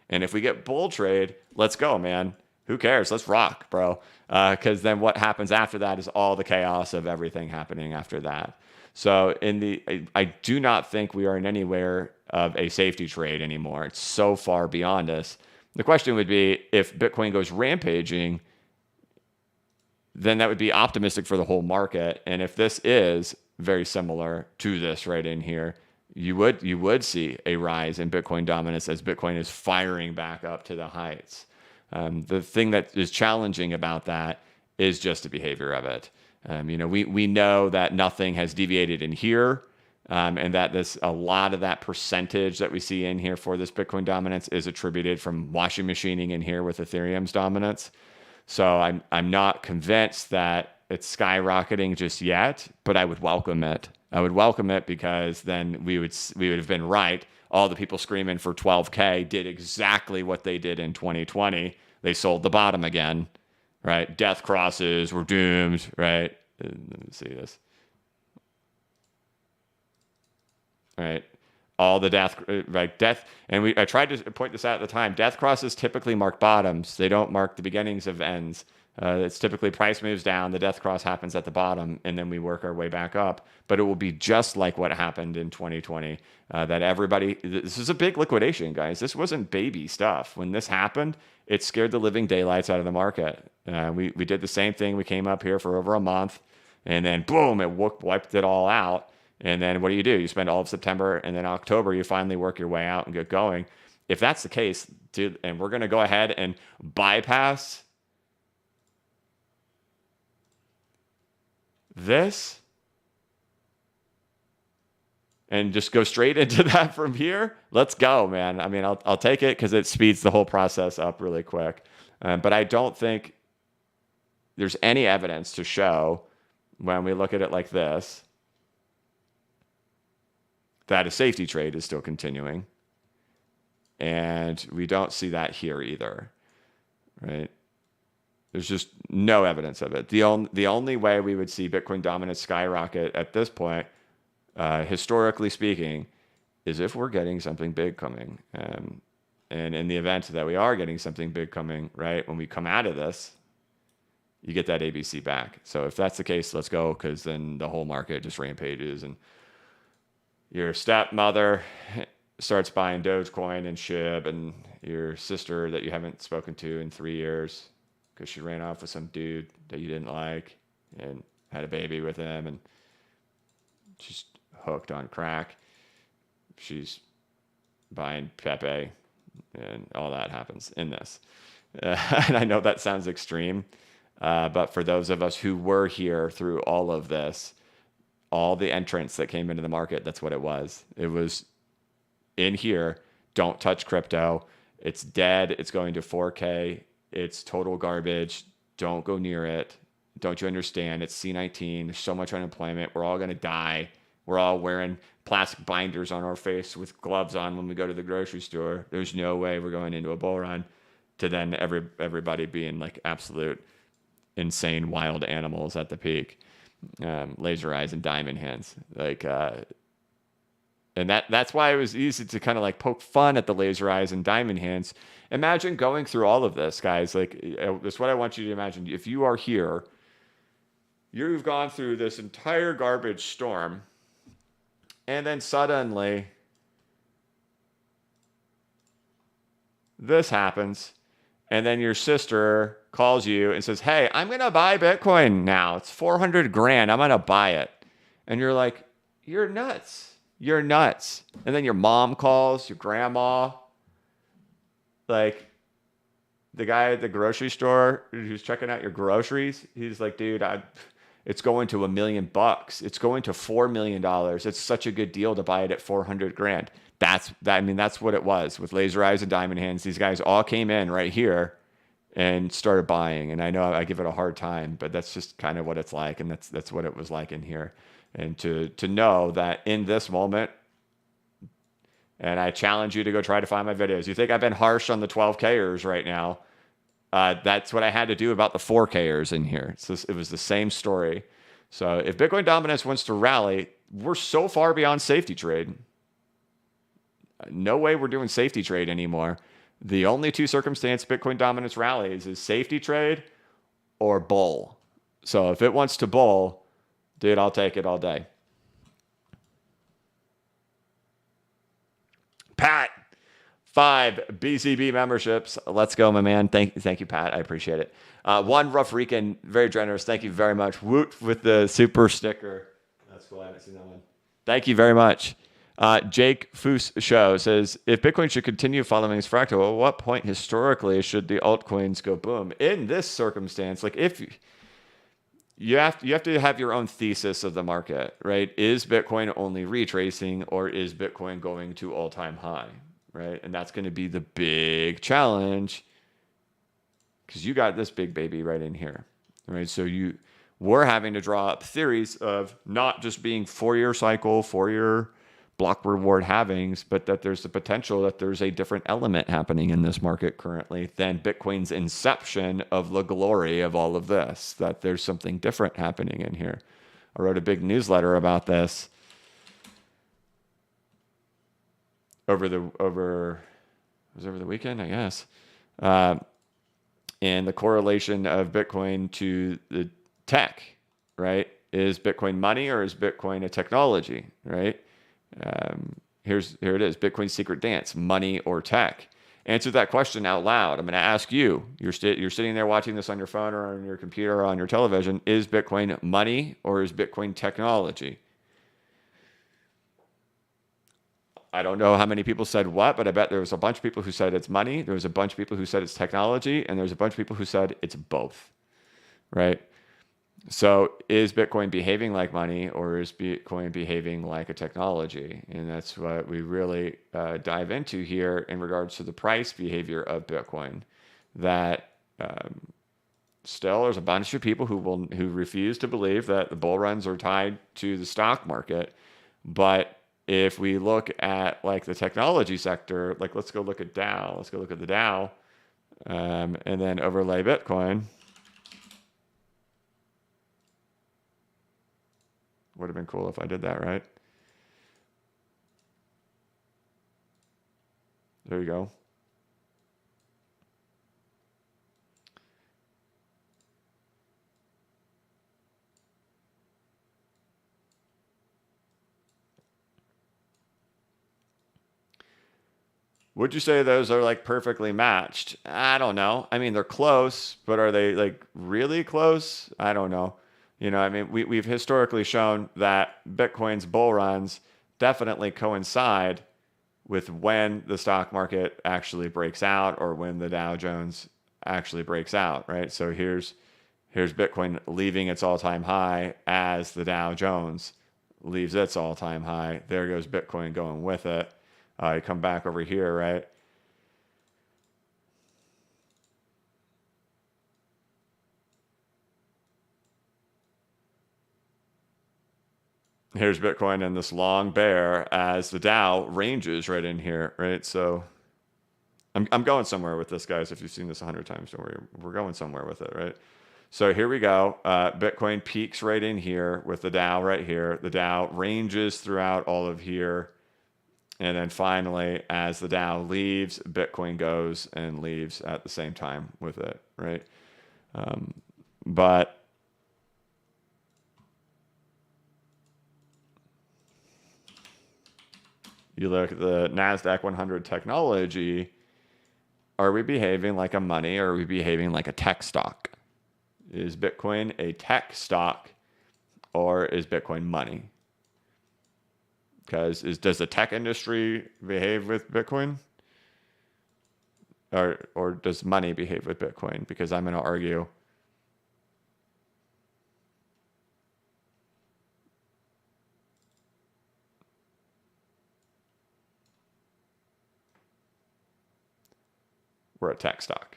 [SPEAKER 1] And if we get bull trade, let's go, man. Who cares? Let's rock, bro. Because then what happens after that is all the chaos of everything happening after that. So I do not think we are in anywhere of a safety trade anymore. It's so far beyond us. The question would be, if Bitcoin goes rampaging, then that would be optimistic for the whole market. And if this is very similar to this right in here, you would see a rise in Bitcoin dominance as Bitcoin is firing back up to the heights. The thing that is challenging about that is just the behavior of it. We know that nothing has deviated in here, and that a lot of that percentage that we see in here for this Bitcoin dominance is attributed from washing machining in here with Ethereum's dominance. So I'm not convinced that it's skyrocketing just yet, but I would welcome it. I would welcome it because then we would have been right. All the people screaming for 12K did exactly what they did in 2020. They sold the bottom again, right? Death crosses were doomed, right? Let me see this. Right. All the death, and I tried to point this out at the time. Death crosses typically mark bottoms. They don't mark the beginnings of ends. It's typically price moves down, the death cross happens at the bottom, and then we work our way back up. But it will be just like what happened in 2020. This is a big liquidation, guys. This wasn't baby stuff. When this happened, it scared the living daylights out of the market. We did the same thing. We came up here for over a month, and then boom, it wiped it all out. And then what do? You spend all of September, and then October, you finally work your way out and get going. If that's the case, dude, and we're going to go ahead and bypass this and just go straight into that from here, let's go, man. I mean, I'll take it because it speeds the whole process up really quick. But I don't think there's any evidence to show when we look at it like this that a safety trade is still continuing. And we don't see that here either, right? There's just no evidence of it. The only way we would see Bitcoin dominance skyrocket at this point, historically speaking, is if we're getting something big coming. And in the event that we are getting something big coming, right, when we come out of this, you get that ABC back. So if that's the case, let's go, because then the whole market just rampages and your stepmother starts buying Dogecoin and SHIB, and your sister that you haven't spoken to in 3 years because she ran off with some dude that you didn't like and had a baby with him, and she's hooked on crack. She's buying Pepe, and all that happens in this. And I know that sounds extreme, but for those of us who were here through all of this, all the entrants that came into the market, that's what it was. It was in here, don't touch crypto. It's dead. It's going to 4K. It's total garbage. Don't go near it. Don't you understand? It's C19. There's so much unemployment. We're all going to die. We're all wearing plastic binders on our face with gloves on when we go to the grocery store. There's no way we're going into a bull run, to then everybody being like absolute insane wild animals at the peak. Laser eyes and diamond hands, and that's why it was easy to kind of like poke fun at the laser eyes and diamond hands. Imagine going through all of this, guys. That's what I want you to imagine. If you are here, you've gone through this entire garbage storm, and then suddenly this happens, and then your sister calls you and says, "Hey, I'm going to buy Bitcoin now. It's 400 grand. I'm going to buy it." And you're like, "You're nuts. You're nuts." And then your mom calls, your grandma, like the guy at the grocery store who's checking out your groceries. He's like, "Dude, it's going to $1 million. It's going to $4 million. It's such a good deal to buy it at 400 grand. That's what it was with laser eyes and diamond hands. These guys all came in right here and started buying. And I know I give it a hard time, but that's just kind of what it's like. And that's what it was like in here. And to know that in this moment, and I challenge you to go try to find my videos. You think I've been harsh on the 12Kers right now? That's what I had to do about the 4Kers in here. So it was the same story. So if Bitcoin dominance wants to rally, we're so far beyond safety trade. No way we're doing safety trade anymore. The only two circumstance Bitcoin dominance rallies is safety trade or bull. So if it wants to bull, dude, I'll take it all day. Pat, 5 BCB memberships. Let's go, my man. Thank you, Pat. I appreciate it. One Rough Rican, very generous. Thank you very much. Woot with the super sticker. That's cool. I haven't seen that one. Thank you very much. Jake Foos Show says, if Bitcoin should continue following its fractal, at what point historically should the altcoins go boom? In this circumstance, like if you have to have your own thesis of the market, right? Is Bitcoin only retracing, or is Bitcoin going to all-time high, right? And that's going to be the big challenge, because you got this big baby right in here, right? So we're having to draw up theories of not just being 4-year cycle, 4-year block reward halvings, but that there's the potential that there's a different element happening in this market currently than Bitcoin's inception of the glory of all of this, that there's something different happening in here. I wrote a big newsletter about this over the weekend, I guess. And the correlation of Bitcoin to the tech, right? Is Bitcoin money or is Bitcoin a technology, right? Here it is, Bitcoin's secret dance, money or tech? Answer that question out loud. I'm going to ask you. You're sitting there watching this on your phone or on your computer or on your television. Is Bitcoin money or is Bitcoin technology? I don't know how many people said what, but I bet there was a bunch of people who said it's money. There was a bunch of people who said it's technology, and there's a bunch of people who said it's both, right? So is Bitcoin behaving like money, or is Bitcoin behaving like a technology? And that's what we really dive into here in regards to the price behavior of Bitcoin. That still there's a bunch of people who refuse to believe that the bull runs are tied to the stock market. But if we look at like the technology sector, like let's go look at Dow. Let's go look at the Dow, and then overlay Bitcoin. Would have been cool if I did that, right? There you go. Would you say those are like perfectly matched? I don't know. I mean, they're close, but are they like really close? I don't know. I mean, we've historically shown that Bitcoin's bull runs definitely coincide with when the stock market actually breaks out or when the Dow Jones actually breaks out, right? So here's Bitcoin leaving its all-time high as the Dow Jones leaves its all-time high. There goes Bitcoin going with it. You come back over here, right? Here's Bitcoin in this long bear as the Dow ranges right in here, right? So I'm going somewhere with this, guys. If you've seen this 100 times, don't worry. We're going somewhere with it, right? So here we go. Bitcoin peaks right in here with the Dow right here. The Dow ranges throughout all of here. And then finally, as the Dow leaves, Bitcoin goes and leaves at the same time with it, right? But you look at the NASDAQ 100 technology, are we behaving like a money or are we behaving like a tech stock? Is Bitcoin a tech stock or is Bitcoin money? Because does the tech industry behave with Bitcoin? Or does money behave with Bitcoin? Because I'm going to argue we're a tech stock.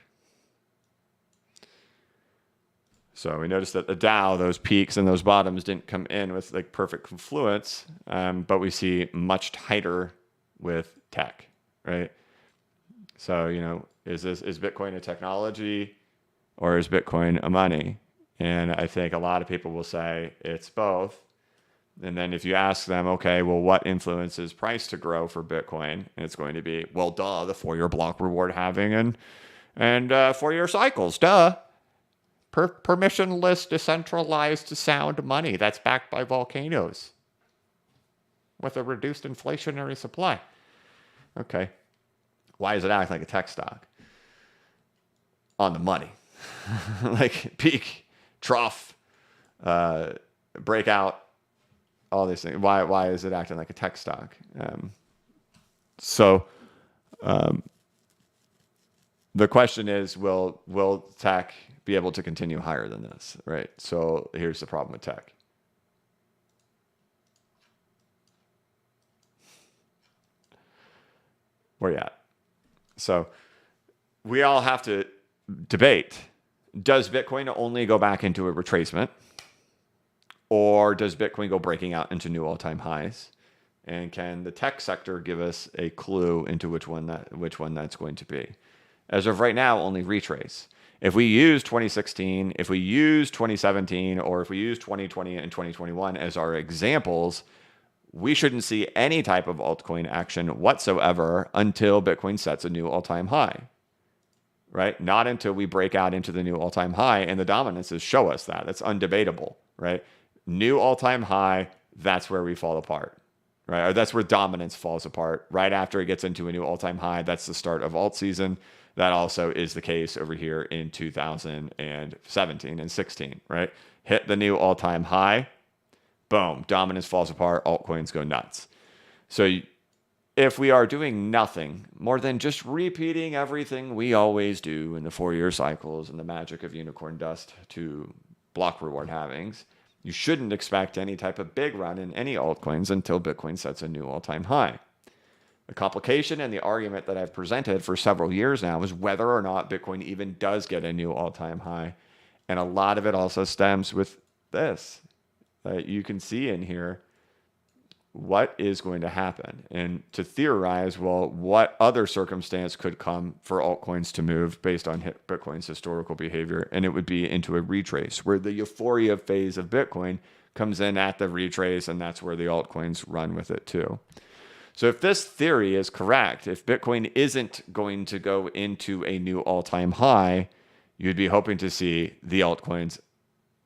[SPEAKER 1] So we noticed that the Dow, those peaks and those bottoms didn't come in with like perfect confluence, but we see much tighter with tech, right? So, is Bitcoin a technology or is Bitcoin a money? And I think a lot of people will say it's both. And then if you ask them, okay, well, what influences price to grow for Bitcoin? And it's going to be, well, duh, the 4-year block reward halving and 4-year cycles, duh. Permissionless, decentralized sound money that's backed by volcanoes with a reduced inflationary supply. Okay. Why does it act like a tech stock? On the money. Like peak, trough, breakout, all these things. Why is it acting like a tech stock? the question is, will tech be able to continue higher than this, right? So here's the problem with tech. Where you at? So we all have to debate, does Bitcoin only go back into a retracement, or does Bitcoin go breaking out into new all-time highs? And can the tech sector give us a clue into which one that's going to be? As of right now, only retrace. If we use 2016, if we use 2017, or if we use 2020 and 2021 as our examples, we shouldn't see any type of altcoin action whatsoever until Bitcoin sets a new all-time high, right? Not until we break out into the new all-time high, and the dominances show us that. That's undebatable, right? New all-time high, that's where we fall apart, right? Or that's where dominance falls apart. Right after it gets into a new all-time high, that's the start of alt season. That also is the case over here in 2017 and 16, right? Hit the new all-time high, boom, dominance falls apart, altcoins go nuts. So if we are doing nothing more than just repeating everything we always do in the 4-year cycles and the magic of unicorn dust to block reward halvings, you shouldn't expect any type of big run in any altcoins until Bitcoin sets a new all-time high. The complication and the argument that I've presented for several years now is whether or not Bitcoin even does get a new all-time high. And a lot of it also stems with this. You can see in here what is going to happen, and to theorize, well, what other circumstance could come for altcoins to move based on Bitcoin's historical behavior, and it would be into a retrace where the euphoria phase of Bitcoin comes in at the retrace, and that's where the altcoins run with it too. So if this theory is correct, if Bitcoin isn't going to go into a new all-time high, you'd be hoping to see the altcoins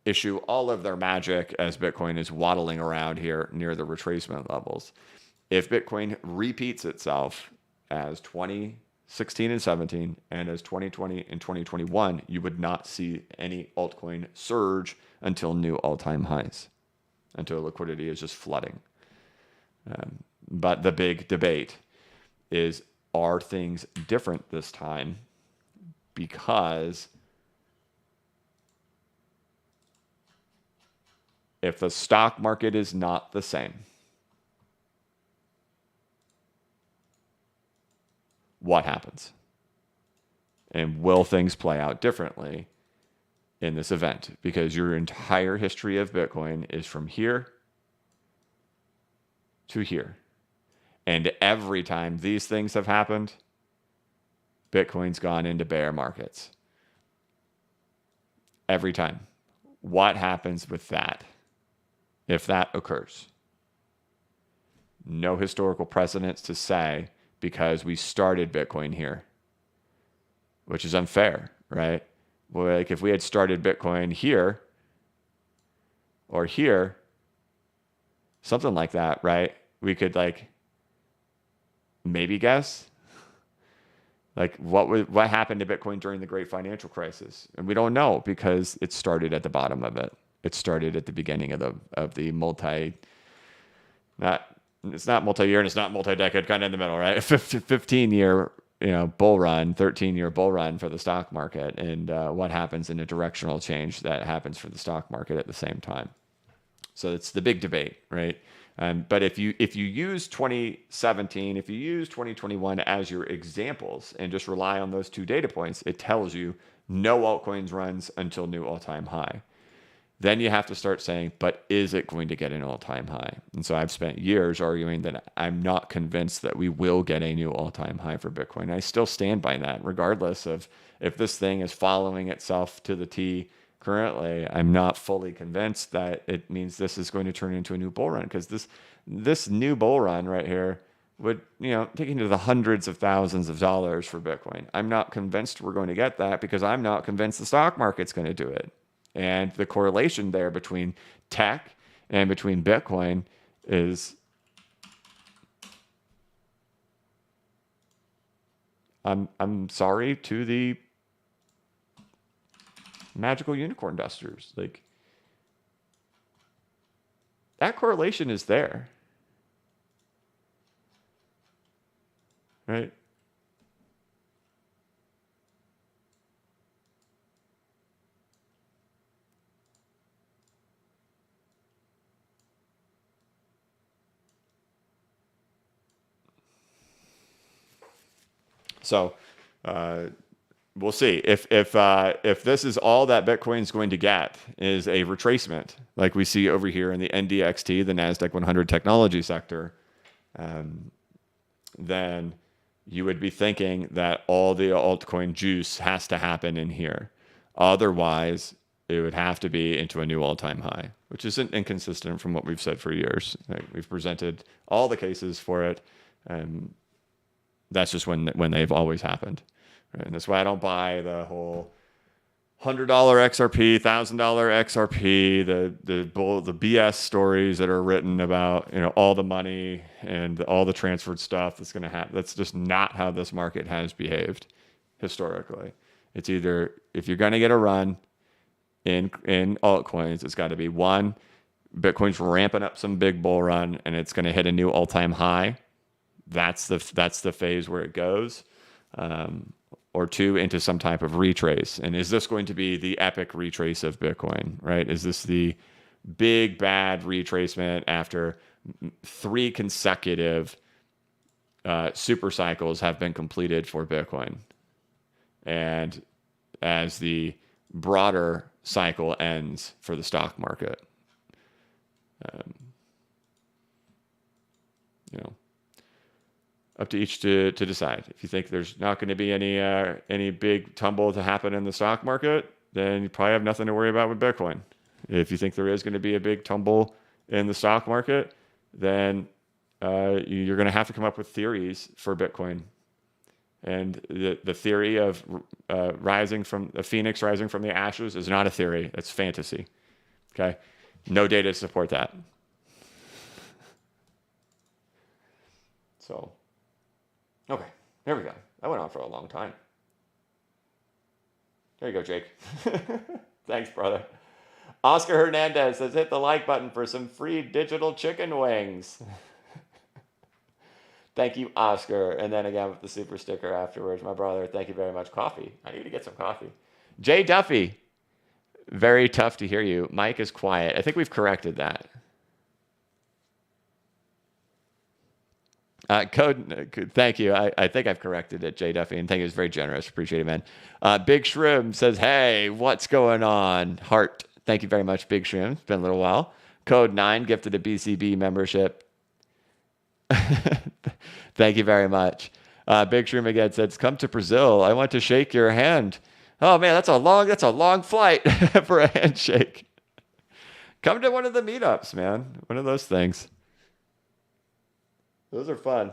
[SPEAKER 1] issue all of their magic as Bitcoin is waddling around here near the retracement levels. If Bitcoin repeats itself as 2016 and 17 and as 2020 and 2021, you would not see any altcoin surge until new all-time highs, until liquidity is just flooding. But the big debate is, are things different this time? Because if the stock market is not the same, what happens? And will things play out differently in this event? Because your entire history of Bitcoin is from here to here. And every time these things have happened, Bitcoin's gone into bear markets. Every time. What happens with that if that occurs? No historical precedents to say, because we started Bitcoin here, which is unfair, right? Well, like if we had started Bitcoin here or here, something like that, right? We could like maybe guess like what happened to Bitcoin during the great financial crisis, and we don't know because it started at the bottom of it. It started at the beginning of the it's not multi-year and it's not multi-decade, kind of in the middle, right? 15-year bull run, 13-year bull run for the stock market, and what happens in a directional change that happens for the stock market at the same time. So it's the big debate, right? But if you use 2017, if you use 2021 as your examples and just rely on those two data points, it tells you no altcoins runs until new all-time high. Then you have to start saying, but is it going to get an all-time high? And so I've spent years arguing that I'm not convinced that we will get a new all-time high for Bitcoin. I still stand by that, regardless of if this thing is following itself to the T currently. I'm not fully convinced that it means this is going to turn into a new bull run, because this new bull run right here would take into the hundreds of thousands of dollars for Bitcoin. I'm not convinced we're going to get that, because I'm not convinced the stock market's going to do it. And the correlation there between tech and between Bitcoin is, I'm sorry to the magical unicorn dusters, like that correlation is there, right? So we'll see if this is all that Bitcoin's going to get is a retracement, like we see over here in the NDXT, the Nasdaq 100 technology sector. Then you would be thinking that all the altcoin juice has to happen in here. Otherwise, it would have to be into a new all-time high, which isn't inconsistent from what we've said for years. We've presented all the cases for it, and that's just when they've always happened. Right? And that's why I don't buy the whole $100 XRP, $1,000 XRP, the BS stories that are written about, all the money and all the transferred stuff that's going to happen. That's just not how this market has behaved historically. It's either, if you're going to get a run in altcoins, it's got to be one, Bitcoin's ramping up some big bull run and it's going to hit a new all-time high. That's the phase where it goes. Or two, into some type of retrace. And is this going to be the epic retrace of Bitcoin, right? Is this the big bad retracement after 3 consecutive super cycles have been completed for Bitcoin? And as the broader cycle ends for the stock market, up to each to decide. If you think there's not going to be any big tumble to happen in the stock market, then you probably have nothing to worry about with Bitcoin. If you think there is going to be a big tumble in the stock market, then you're going to have to come up with theories for Bitcoin. And the theory of rising from the phoenix rising from the ashes is not a theory. It's fantasy. Okay, no data to support that. So. Okay, there we go. That went on for a long time. There you go, Jake. Thanks, brother. Oscar Hernandez says, hit the like button for some free digital chicken wings. Thank you, Oscar. And then again with the super sticker afterwards, my brother. Thank you very much. Coffee. I need to get some coffee. Jay Duffy. Very tough to hear you. Mike is quiet. I think we've corrected that. Thank you. I think I've corrected it, Jay Duffy, and thank you. It's very generous. Appreciate it, man. Big Shroom says, hey, what's going on? Heart. Thank you very much, Big Shroom. It's been a little while. Code 9 gifted a BCB membership. Thank you very much. Big Shroom again says, come to Brazil. I want to shake your hand. Oh man, that's a long flight for a handshake. Come to one of the meetups, man. One of those things. Those are fun.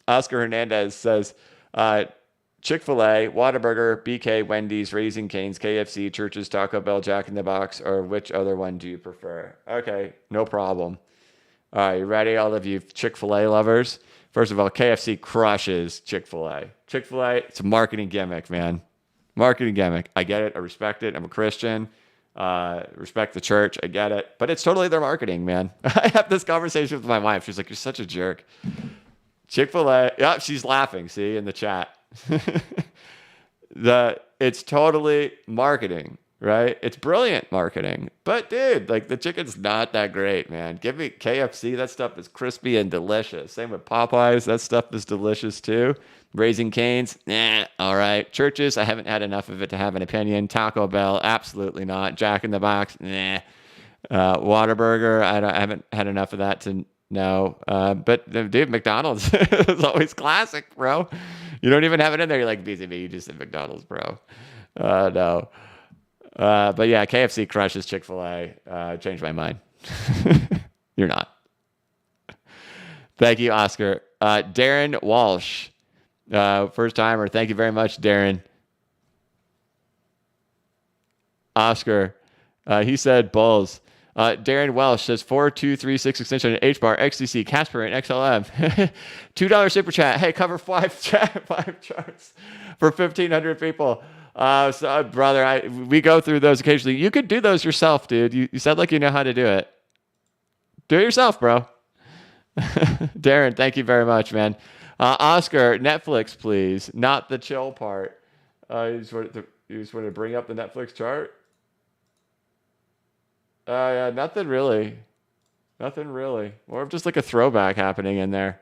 [SPEAKER 1] Oscar Hernandez says, Chick-fil-A, Whataburger, BK, Wendy's, Raising Cane's, KFC, Church's, Taco Bell, Jack in the Box, or which other one do you prefer? Okay, no problem. All right, you ready, all of you Chick-fil-A lovers? First of all, KFC crushes Chick-fil-A. Chick-fil-A, it's a marketing gimmick, man. Marketing gimmick. I get it. I respect it. I'm a Christian. Respect the church. I get it. But it's totally their marketing, man. I have this conversation with my wife. She's like, you're such a jerk. Chick-fil-A. Yeah, she's laughing. See, in the chat. It's totally marketing, right? It's brilliant marketing. But dude, like the chicken's not that great, man. Give me KFC. That stuff is crispy and delicious. Same with Popeyes. That stuff is delicious too. Raising Cane's, all right. Churches, I haven't had enough of it to have an opinion. Taco Bell, absolutely not. Jack in the Box, Whataburger, I haven't had enough of that to know. But dude, McDonald's is always classic, bro. You don't even have it in there. You're like, BCB, you just said McDonald's, bro. No. But yeah, KFC crushes Chick-fil-A. Changed my mind. You're not. Thank you, Oscar. Darren Walsh. First timer. Thank you very much, Darren. Oscar. He said bulls. Darren Welsh says 4236 extension HBAR, XTC, Casper, and XLM. $2 super chat. Hey, cover five charts for 1,500 people. So, brother, we go through those occasionally. You could do those yourself, dude. You said like you know how to do it. Do it yourself, bro. Darren, thank you very much, man. Oscar, Netflix, please. Not the chill part. You just want to bring up the Netflix chart? Yeah, nothing really. Nothing really. More of just like a throwback happening in there.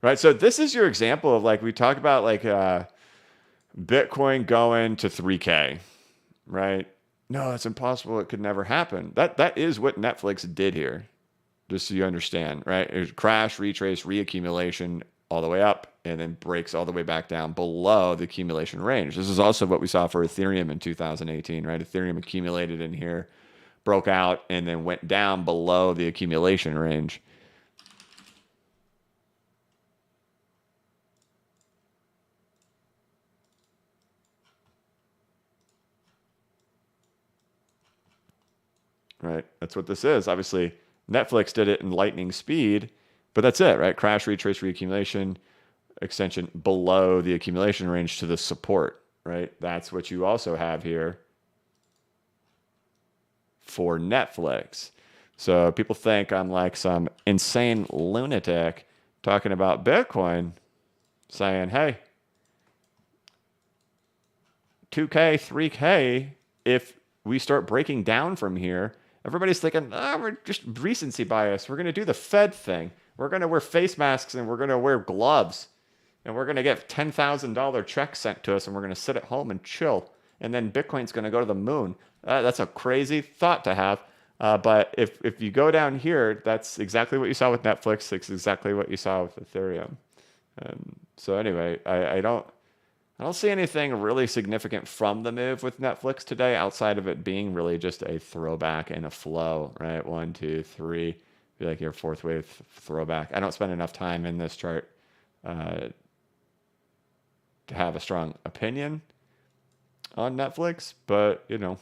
[SPEAKER 1] right? So this is your example of like, we talk about like Bitcoin going to 3K, right? No, it's impossible. It could never happen. That is what Netflix did here, just so you understand, right? It was crash, retrace, reaccumulation all the way up, and then breaks all the way back down below the accumulation range. This is also what we saw for Ethereum in 2018, right? Ethereum accumulated in here, broke out, and then went down below the accumulation range. Right? That's what this is. Obviously, Netflix did it in lightning speed, but that's it, right? Crash, retrace, reaccumulation, extension below the accumulation range to the support, right? That's what you also have here for Netflix. So people think I'm like some insane lunatic talking about Bitcoin, saying, hey, 2K, 3K, if we start breaking down from here, everybody's thinking, we're just recency bias. We're going to do the Fed thing. We're going to wear face masks and we're going to wear gloves. And we're going to get $10,000 checks sent to us and we're going to sit at home and chill. And then Bitcoin's going to go to the moon. That's a crazy thought to have. But if you go down here, that's exactly what you saw with Netflix. It's exactly what you saw with Ethereum. So anyway, I don't see anything really significant from the move with Netflix today outside of it being really just a throwback and a flow, right? 1, 2, 3. Be like your fourth wave throwback. I don't spend enough time in this chart to have a strong opinion on Netflix, but you know,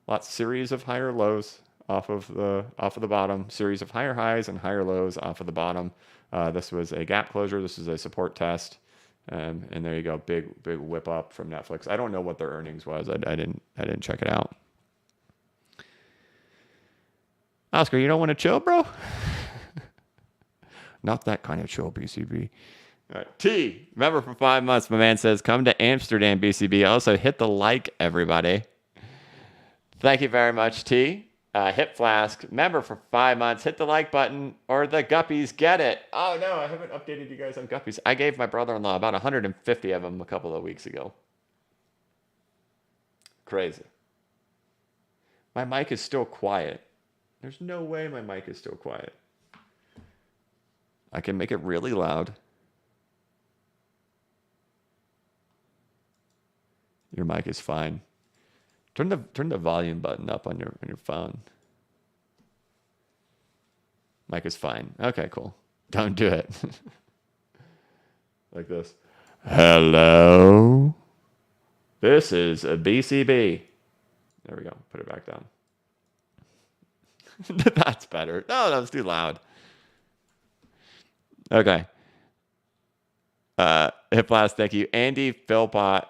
[SPEAKER 1] lots series of higher lows off of the bottom, series of higher highs and higher lows off of the bottom. This was a gap closure. This is a support test. And there you go, big whip up from Netflix. I don't know what their earnings was. I didn't check it out. Oscar, you don't want to chill, bro? Not that kind of chill, BCB. All right. T, member for 5 months. My man says, come to Amsterdam, BCB. Also, hit the like, everybody. Thank you very much, T. Hip Flask, member for 5 months. Hit the like button or the guppies get it. Oh, no, I haven't updated you guys on guppies. I gave my brother-in-law about 150 of them a couple of weeks ago. Crazy. My mic is still quiet. There's no way my mic is still quiet. I can make it really loud. Your mic is fine. Turn the volume button up on your phone. Mic is fine. Okay, cool. Don't do it. Like this. Hello. This is a BCB. There we go. Put it back down. That's better. No, that was too loud. Okay. Hip Blast, thank you. Andy Philpott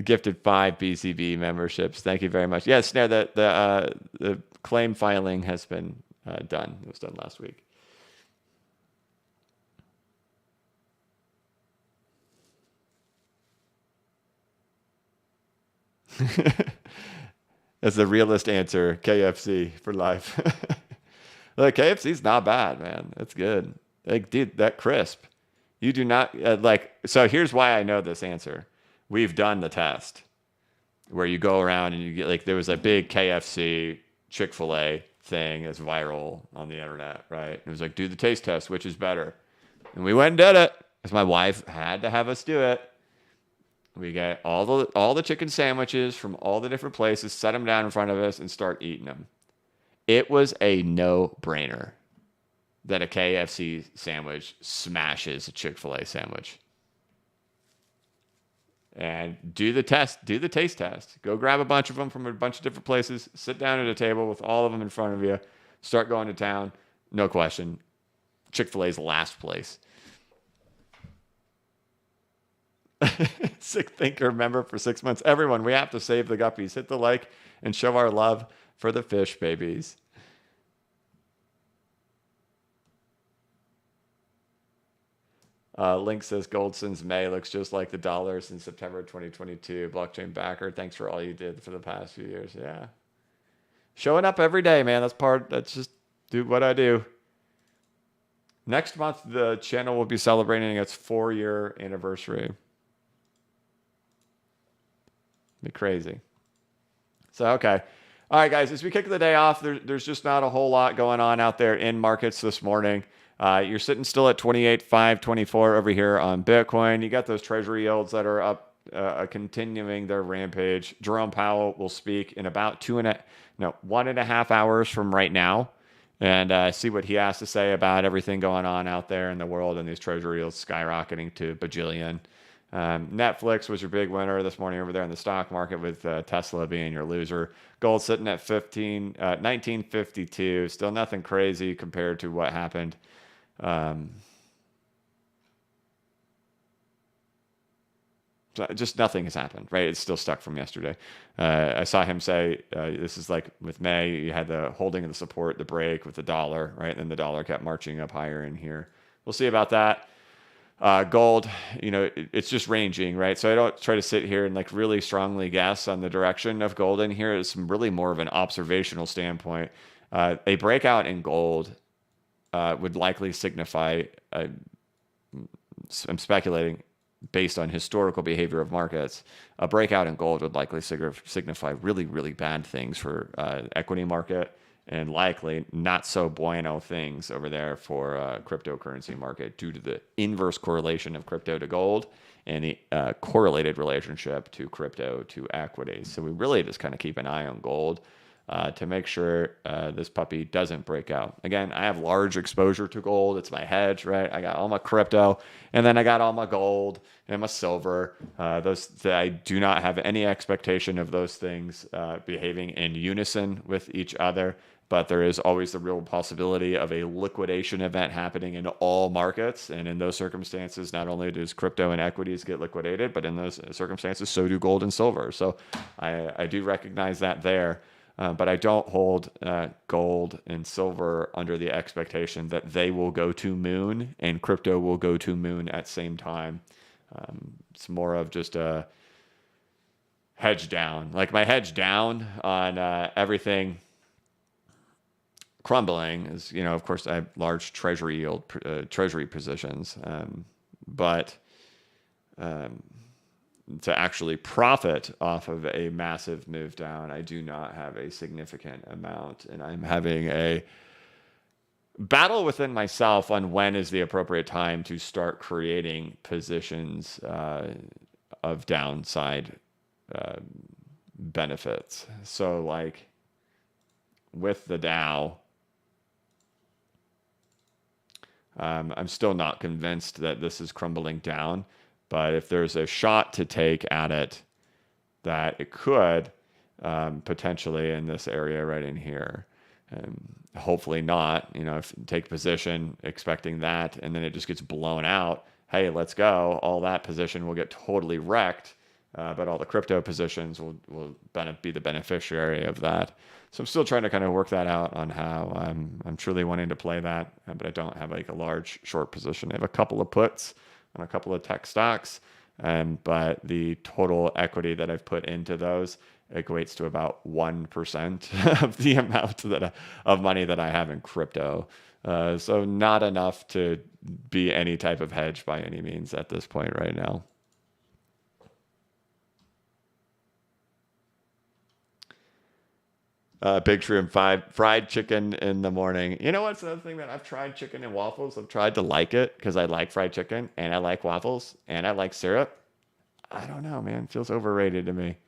[SPEAKER 1] gifted 5 BCB memberships. Thank you very much. Yes, Snare, the claim filing has been done. It was done last week. That's the realist answer. KFC for life. Look, KFC's not bad, man. That's good. Like, dude, that crisp. You do not so here's why I know this answer. We've done the test where you go around and you get like, there was a big KFC Chick-fil-A thing that's viral on the internet, right? It was like, do the taste test, which is better. And we went and did it because my wife had to have us do it. We got all the chicken sandwiches from all the different places, set them down in front of us and start eating them. It was a no-brainer that a KFC sandwich smashes a Chick-fil-A sandwich. And do the taste test. Go grab a bunch of them from a bunch of different places, sit down at a table with all of them in front of you, start going to town. No question. Chick-fil-A's last place. Sick Thinker member for 6 months. Everyone, we have to save the guppies. Hit the like and show our love for the fish babies. Link says gold since May looks just like the dollar since September 2022. Blockchain backer. Thanks for all you did for the past few years. Yeah. Showing up every day, man. That's just do what I do. Next month, the channel will be celebrating its 4-year anniversary. Be crazy. So, okay. All right, guys, as we kick the day off, there's just not a whole lot going on out there in markets this morning. You're sitting still at 28,524 over here on Bitcoin. You got those Treasury yields that are up, continuing their rampage. Jerome Powell will speak in about 1.5 hours from right now, and see what he has to say about everything going on out there in the world and these Treasury yields skyrocketing to bajillion. Netflix was your big winner this morning over there in the stock market, with Tesla being your loser. Gold sitting at 1952. Still nothing crazy compared to what happened. Just nothing has happened, right? It's still stuck from yesterday. I saw him say, this is like with May, you had the holding of the support, the break with the dollar, right? And then the dollar kept marching up higher in here. We'll see about that. Gold, it's just ranging, right? So I don't try to sit here and like really strongly guess on the direction of gold in here. It's really more of an observational standpoint. A breakout in gold would likely signify, I'm speculating based on historical behavior of markets, a breakout in gold would likely signify really, really bad things for equity market, and likely not so bueno things over there for cryptocurrency market, due to the inverse correlation of crypto to gold and the correlated relationship to crypto to equity. So we really just kind of keep an eye on gold to make sure this puppy doesn't break out. Again, I have large exposure to gold. It's my hedge, right? I got all my crypto, and then I got all my gold and my silver. I do not have any expectation of those things behaving in unison with each other. But there is always the real possibility of a liquidation event happening in all markets. And in those circumstances, not only does crypto and equities get liquidated, but in those circumstances, so do gold and silver. So I do recognize that there. But I don't hold gold and silver under the expectation that they will go to moon and crypto will go to moon at the same time. It's more of just a hedge down. Like my hedge down on everything crumbling is, of course, I have large treasury yield, treasury positions, but to actually profit off of a massive move down, I do not have a significant amount, and I'm having a battle within myself on when is the appropriate time to start creating positions of downside benefits. So like with the Dow, I'm still not convinced that this is crumbling down, but if there's a shot to take at it, that it could potentially in this area right in here. Hopefully not, if you take position expecting that and then it just gets blown out, hey, let's go. All that position will get totally wrecked, but all the crypto positions will be the beneficiary of that. So I'm still trying to kind of work that out on how I'm truly wanting to play that, but I don't have like a large short position. I have a couple of puts on a couple of tech stocks, but the total equity that I've put into those equates to about 1% of the amount of money that I have in crypto. So not enough to be any type of hedge by any means at this point right now. Big Shrimp 5, fried chicken in the morning. You know what's another thing that I've tried chicken and waffles? I've tried to like it because I like fried chicken and I like waffles and I like syrup. I don't know, man. It feels overrated to me.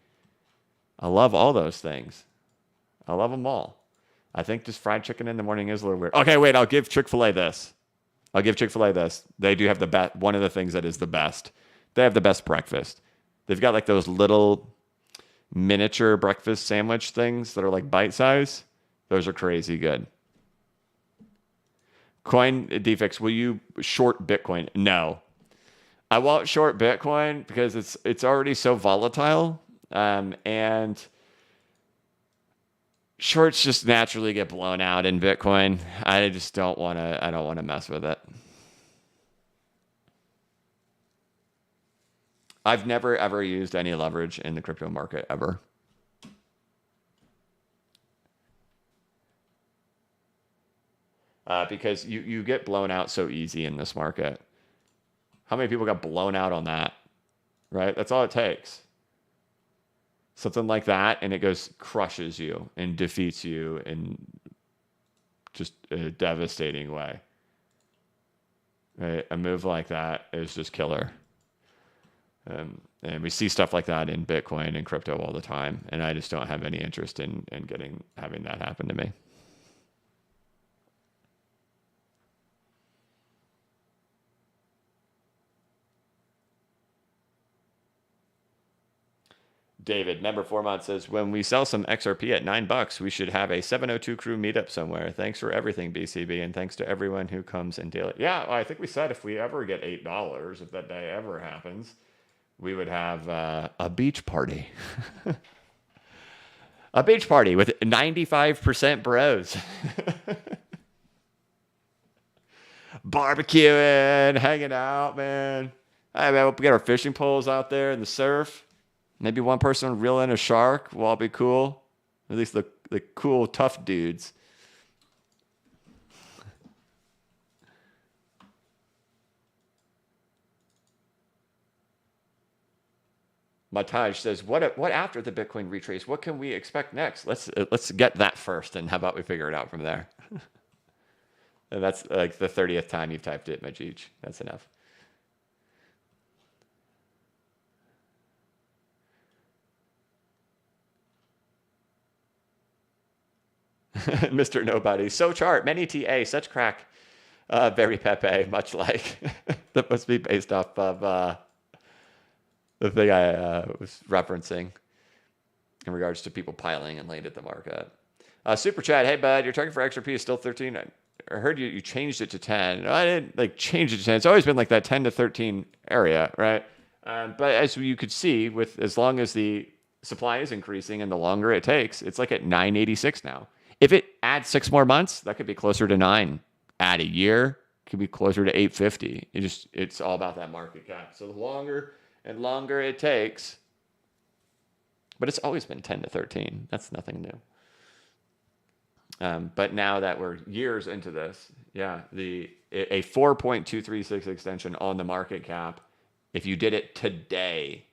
[SPEAKER 1] I love all those things. I love them all. I think just fried chicken in the morning is a little weird. Okay, wait. I'll give Chick-fil-A this. They do have the best. One of the things that is the best. They have the best breakfast. They've got like those little miniature breakfast sandwich things that are like bite size. Those are crazy good. Coin defects. Will you short Bitcoin? No, I won't short Bitcoin because it's already so volatile, and shorts just naturally get blown out in Bitcoin. I just don't want to. I don't want to mess with it. I've never, ever used any leverage in the crypto market, ever. because you get blown out so easy in this market. How many people got blown out on that? Right? That's all it takes. Something like that, and it crushes you and defeats you in just a devastating way. Right? A move like that is just killer. And we see stuff like that in Bitcoin and crypto all the time, and I just don't have any interest in having that happen to me. David, member 4 months, says, when we sell some XRP at $9, we should have a 702 crew meetup somewhere. Thanks for everything, BCB, and thanks to everyone who comes and deal it. Yeah, well, I think we said if we ever get $8, if that day ever happens, we would have a beach party. A beach party with 95% bros. Barbecuing, hanging out, man. Hey, man, we'll get our fishing poles out there in the surf. Maybe one person will reel in a shark. We'll all be cool. At least the cool, tough dudes. Mataj says, what after the Bitcoin retrace? What can we expect next? Let's get that first, and how about we figure it out from there? And that's like the 30th time you've typed it, Majij. That's enough. Mr. Nobody. So chart, many TA, such crack. Very Pepe, much like. That must be based off of the thing I was referencing in regards to people piling in late at the market. Super chat, hey bud, your target for XRP is still 13. I heard you changed it to 10. No, I didn't change it to 10. It's always been like that 10 to 13 area, right? But as you could see, as long as the supply is increasing and the longer it takes, it's like at 986 now. If it adds 6 more months, that could be closer to 9. Add a year, it could be closer to 850. It's all about that market cap. So the longer and longer it takes, but it's always been 10 to 13. That's nothing new. But now that we're years into this, yeah, a 4.236 extension on the market cap, if you did it today,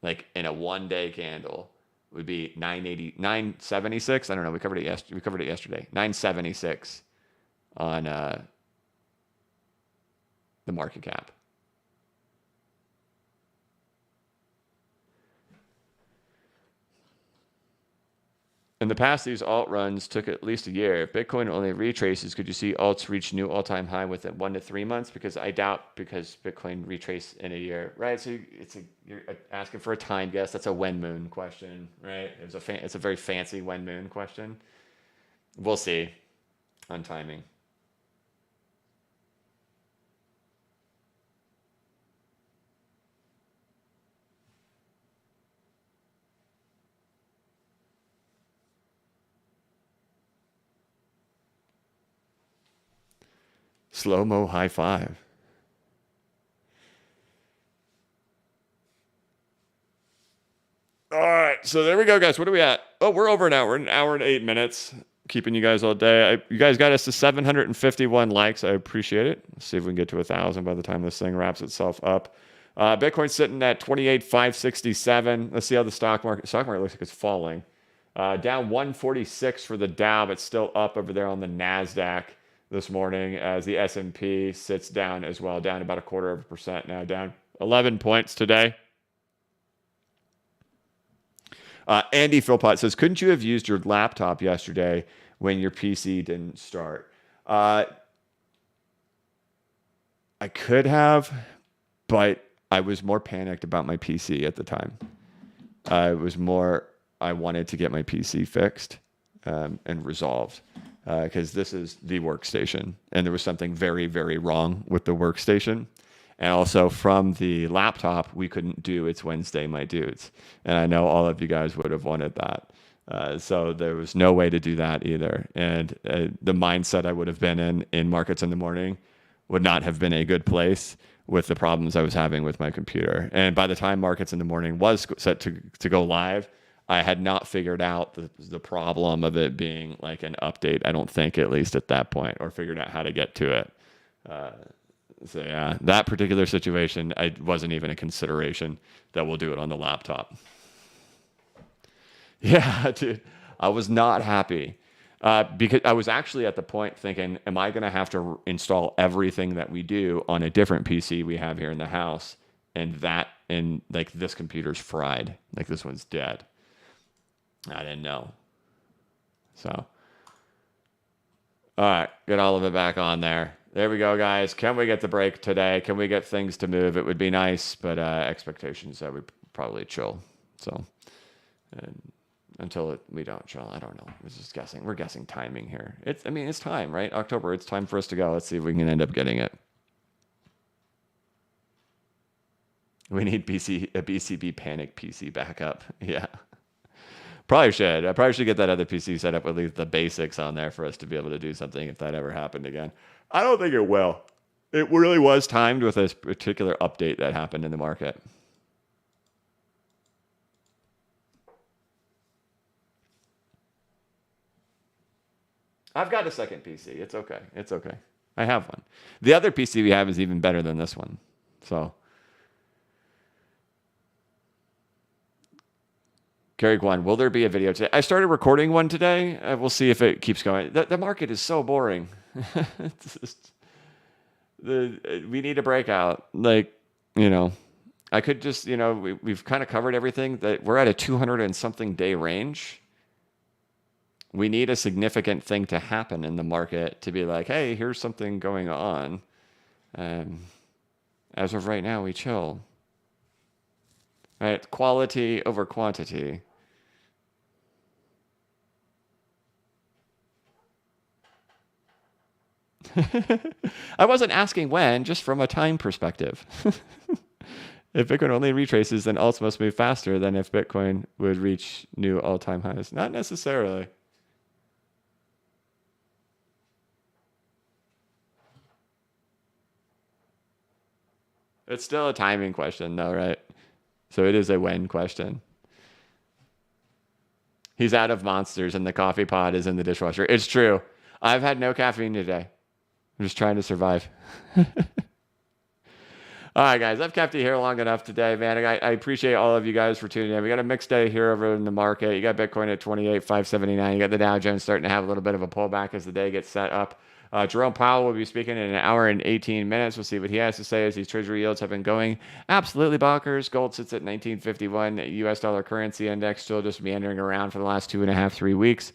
[SPEAKER 1] like in a 1-day candle, would be 976. I don't know. We covered it yesterday. 976 on the market cap. In the past, these alt runs took at least a year. If Bitcoin only retraces, could you see alts reach new all-time high within 1 to 3 months? Because I doubt, because Bitcoin retrace in a year, right? So you're asking for a time guess. That's a when moon question, right? It's a very fancy when moon question. We'll see on timing. Slow-mo high five. All right, so there we go, guys. What are we at? Oh, we're over an hour. We're an hour and 8 minutes. Keeping you guys all day. You guys got us to 751 likes. I appreciate it. Let's see if we can get to 1,000 by the time this thing wraps itself up. Bitcoin's sitting at 28,567. Let's see how the stock market looks like it's falling. Down 146 for the Dow, but still up over there on the NASDAQ this morning, as the S&P sits down as well, down about 0.25% now, down 11 points today. Andy Philpott says, couldn't you have used your laptop yesterday when your PC didn't start? I could have, but I was more panicked about my PC at the time. I wanted to get my PC fixed and resolved. Because this is the workstation, and there was something very, very wrong with the workstation. And also from the laptop, we couldn't do It's Wednesday, my dudes. And I know all of you guys would have wanted that. So there was no way to do that either. And the mindset I would have been in Markets in the Morning would not have been a good place with the problems I was having with my computer. And by the time Markets in the Morning was set to go live, I had not figured out the problem of it being like an update. I don't think, at least at that point, or figured out how to get to it. So yeah, that particular situation, I wasn't even a consideration that we'll do it on the laptop. Yeah, dude, I was not happy because I was actually at the point thinking, am I going to have to install everything that we do on a different PC we have here in the house? And like this computer's fried, like this one's dead. I didn't know. So, all right, get all of it back on there. There we go, guys. Can we get the break today? Can we get things to move? It would be nice, but expectations that we probably chill. So, and until we don't chill, I don't know. We're just guessing. We're guessing timing here. I mean, it's time, right? October. It's time for us to go. Let's see if we can end up getting it. We need a BCB panic PC backup. Yeah. Probably should. I probably should get that other PC set up with at least the basics on there for us to be able to do something if that ever happened again. I don't think it will. It really was timed with a particular update that happened in the market. I've got a second PC. It's okay. It's okay. I have one. The other PC we have is even better than this one. So, Gary Guan, will there be a video today? I started recording one today. We'll see if it keeps going. The market is so boring. We need a breakout. Like, I could just, we've kind of covered everything. That we're at a 200 and something day range. We need a significant thing to happen in the market to be like, hey, here's something going on. As of right now, we chill. Right, quality over quantity. I wasn't asking when, just from a time perspective. If Bitcoin only retraces, then alts must move faster than if Bitcoin would reach new all-time highs. Not necessarily. It's still a timing question, though, right? So it is a when question. He's out of monsters and the coffee pot is in the dishwasher. It's true. I've had no caffeine today. I'm just trying to survive. All right, guys. I've kept you here long enough today, man. I appreciate all of you guys for tuning in. We got a mixed day here over in the market. You got Bitcoin at 28,579. You got the Dow Jones starting to have a little bit of a pullback as the day gets set up. Jerome Powell will be speaking in an hour and 18 minutes. We'll see what he has to say as these Treasury yields have been going absolutely bonkers. Gold sits at 1951. U.S. dollar currency index still just meandering around for the last 2.5-3 weeks.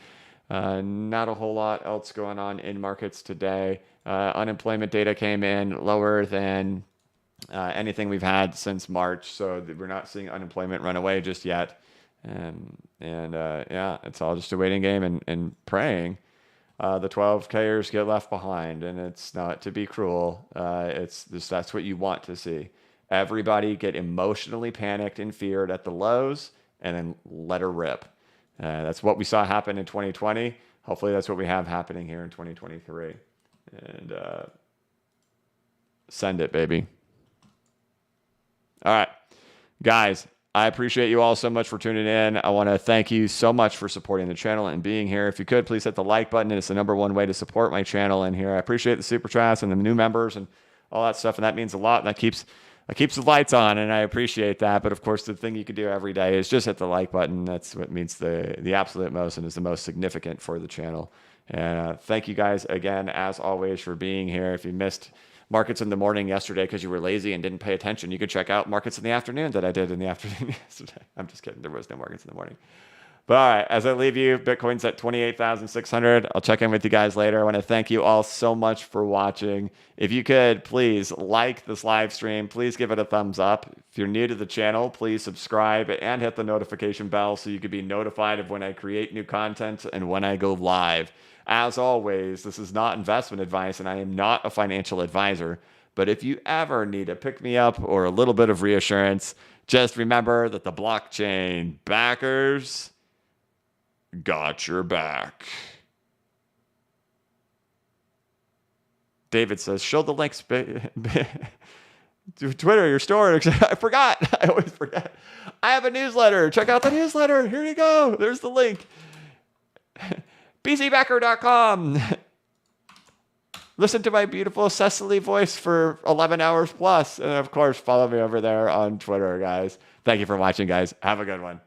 [SPEAKER 1] Not a whole lot else going on in markets today. Unemployment data came in lower than anything we've had since March, so we're not seeing unemployment run away just yet. Yeah, it's all just a waiting game and praying. The 12Kers get left behind, and it's not to be cruel. It's just, that's what you want to see. Everybody get emotionally panicked and feared at the lows, and then let her rip. That's what we saw happen in 2020. Hopefully that's what we have happening here in 2023. And send it, baby. All right, guys. I appreciate you all so much for tuning in. I want to thank you so much for supporting the channel and being here. If you could, please hit the like button. It's the #1 way to support my channel in here. I appreciate the super chats and the new members and all that stuff, and that means a lot. And that keeps the lights on, and I appreciate that. But of course, the thing you can do every day is just hit the like button. That's what means the absolute most and is the most significant for the channel. And thank you guys again, as always, for being here. If you missed Markets in the morning yesterday because you were lazy and didn't pay attention, you could check out Markets in the afternoon that I did in the afternoon yesterday. I'm just kidding. There was no Markets in the morning. But all right, as I leave you, Bitcoin's at 28,600. I'll check in with you guys later. I want to thank you all so much for watching. If you could, please like this live stream. Please give it a thumbs up. If you're new to the channel, please subscribe and hit the notification bell so you can be notified of when I create new content and when I go live. As always, this is not investment advice, and I am not a financial advisor. But if you ever need a pick-me-up or a little bit of reassurance, just remember that the blockchain backers got your back. David says, show the links. Twitter, your store. I forgot. I always forget. I have a newsletter. Check out the newsletter. Here you go. There's the link. bcbacker.com. Listen to my beautiful Cecily voice for 11 hours plus. And of course, follow me over there on Twitter, guys. Thank you for watching, guys. Have a good one.